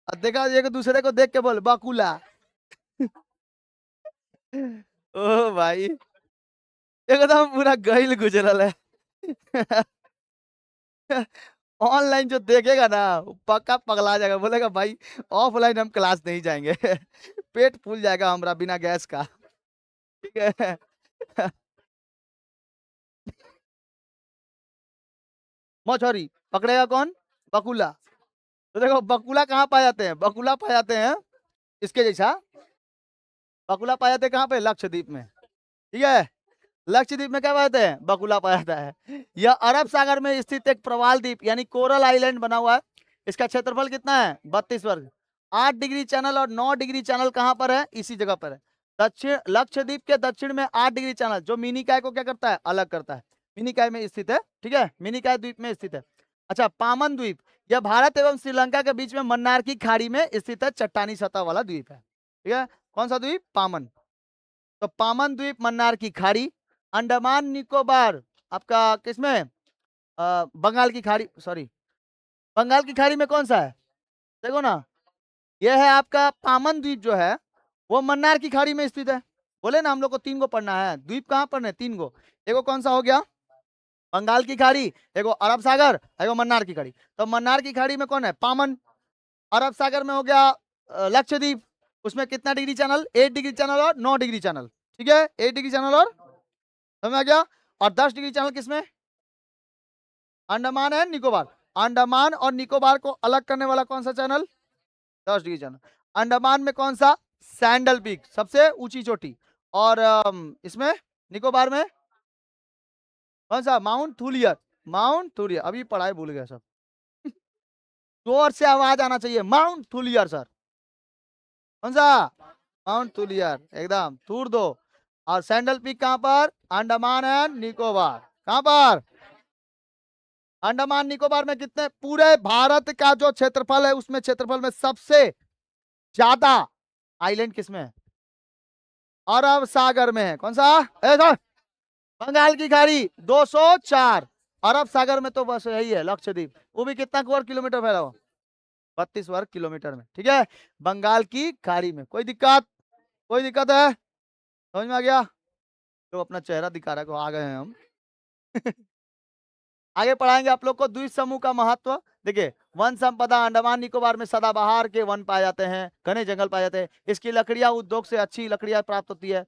और देखा एक दूसरे को देख के बोल बकुला। ओ भाई एकदम पूरा गहिल गुजरल है। ऑनलाइन जो देखेगा ना वो पक्का पगला जाएगा, बोलेगा भाई ऑफलाइन हम क्लास नहीं जाएंगे। पेट फूल जाएगा हमारा बिना गैस का। ठीक है। मछली पकड़ेगा कौन, बकुला। तो देखो बकुला कहाँ पाए जाते हैं, बकुला पाए जाते हैं इसके जैसा, बकुला पाए जाते हैं कहाँ पे, लक्षद्वीप में। ठीक है, लक्षद्वीप में क्या पाए जाते हैं, बकुला पाया जाता है। यह अरब सागर में स्थित एक प्रवाल द्वीप यानी कोरल आइलैंड बना हुआ है। इसका क्षेत्रफल कितना है, 32 वर्ग। 8 डिग्री चैनल और 9 डिग्री चैनल कहाँ पर है, इसी जगह पर है। दक्षिण लक्षद्वीप के दक्षिण में 8 डिग्री चैनल, जो मिनिकॉय को क्या करता है, अलग करता है, मिनिकॉय में स्थित है, ठीक है, मिनिकॉय द्वीप में स्थित है। अच्छा, पामन द्वीप, यह भारत एवं श्रीलंका के बीच में मन्नार की खाड़ी में स्थित है, चट्टानी सतह वाला द्वीप है, ठीक है। कौन सा द्वीप, पामन। तो पामन द्वीप मन्नार की खाड़ी। अंडमान निकोबार आपका किसमें, बंगाल की खाड़ी, सॉरी, बंगाल की खाड़ी में कौन सा है, देखो ना, यह है आपका पामन द्वीप जो है वो मन्नार की खाड़ी में स्थित है। बोले ना हम लोग को 3 गो पढ़ना है, द्वीप कहाँ पढ़ने, 3 गो। एगो कौन सा हो गया, बंगाल की खाड़ी, एगो अरब सागर, एगो मन्नार की खाड़ी। तो मन्नार की खाड़ी में कौन है, पामन। अरब सागर में हो गया लक्षद्वीप, उसमें कितना डिग्री चैनल, 8 डिग्री चैनल और 9 डिग्री चैनल, ठीक है, 8 डिग्री चैनल और, समझ आ गया। और 10 डिग्री चैनल किसमें, अंडमान एंड निकोबार। अंडमान और निकोबार को अलग करने वाला कौन सा चैनल, 10 डिग्री चैनल। अंडमान में कौन सा, सैंडल पीक, सबसे ऊंची चोटी। और इसमें निकोबार में कौन सा, माउंट थूलियर, माउंट थूलियर, अभी पढ़ाई भूल गया सब। जोर से आवाज आना चाहिए, माउंट थूलियर सर, कौन सा, माउंट थूलियर, एकदम थूर दो। और सैंडल पीक कहां पर, अंडमान एंड निकोबार, कहां पर, अंडमान निकोबार में। कितने, पूरे भारत का जो क्षेत्रफल है उसमें क्षेत्रफल में सबसे ज्यादा आइलैंड किसमें है, अरब सागर में है, कौन सा, बंगाल की खाड़ी 204, अरब सागर में तो बस यही है लक्षद्वीप, वो भी कितना वर्ग किलोमीटर फैला हुआ, 32 वर्ग किलोमीटर में, ठीक है। बंगाल की खाड़ी में कोई दिक्कत, कोई दिक्कत है, समझ में आ गया। तो अपना चेहरा दिखा रहा है, आ गए हैं हम। आगे पढ़ाएंगे आप लोग को द्वीप समूह का महत्व। देखिए, वन संपदा, अंडमान निकोबार में सदाबहार के वन पाए जाते हैं, घने जंगल पाए जाते हैं, इसकी लकड़ियां उद्योग से अच्छी लकड़ियां प्राप्त होती है।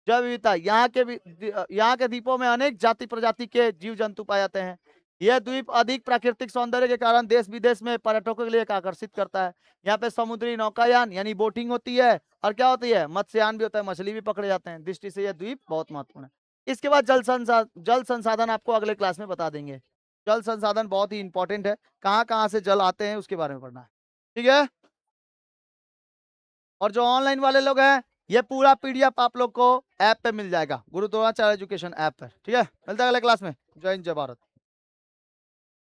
जैव विविधता, यहाँ के द्वीपों में अनेक जाति प्रजाति के जीव जंतु पाए जाते हैं। यह द्वीप अधिक प्राकृतिक सौंदर्य के कारण देश विदेश में पर्यटकों के लिए आकर्षित करता है। यहाँ पे समुद्री नौकायान यानी बोटिंग होती है, और क्या होती है, मत्स्ययान भी होता है, मछली भी पकड़े जाते हैं, दृष्टि से यह द्वीप बहुत महत्वपूर्ण है। इसके बाद जल संसाधन आपको अगले क्लास में बता देंगे। जल संसाधन बहुत ही इंपॉर्टेंट है, कहाँ कहाँ से जल आते हैं उसके बारे में पढ़ना है, ठीक है। और जो ऑनलाइन वाले लोग हैं, ये पूरा पीडीएफ आप लोग को ऐप पे मिल जाएगा, गुरु द्रोणाचार्य एजुकेशन ऐप पर, ठीक है। मिलता है अगले क्लास में। जय हिंद, जय भारत।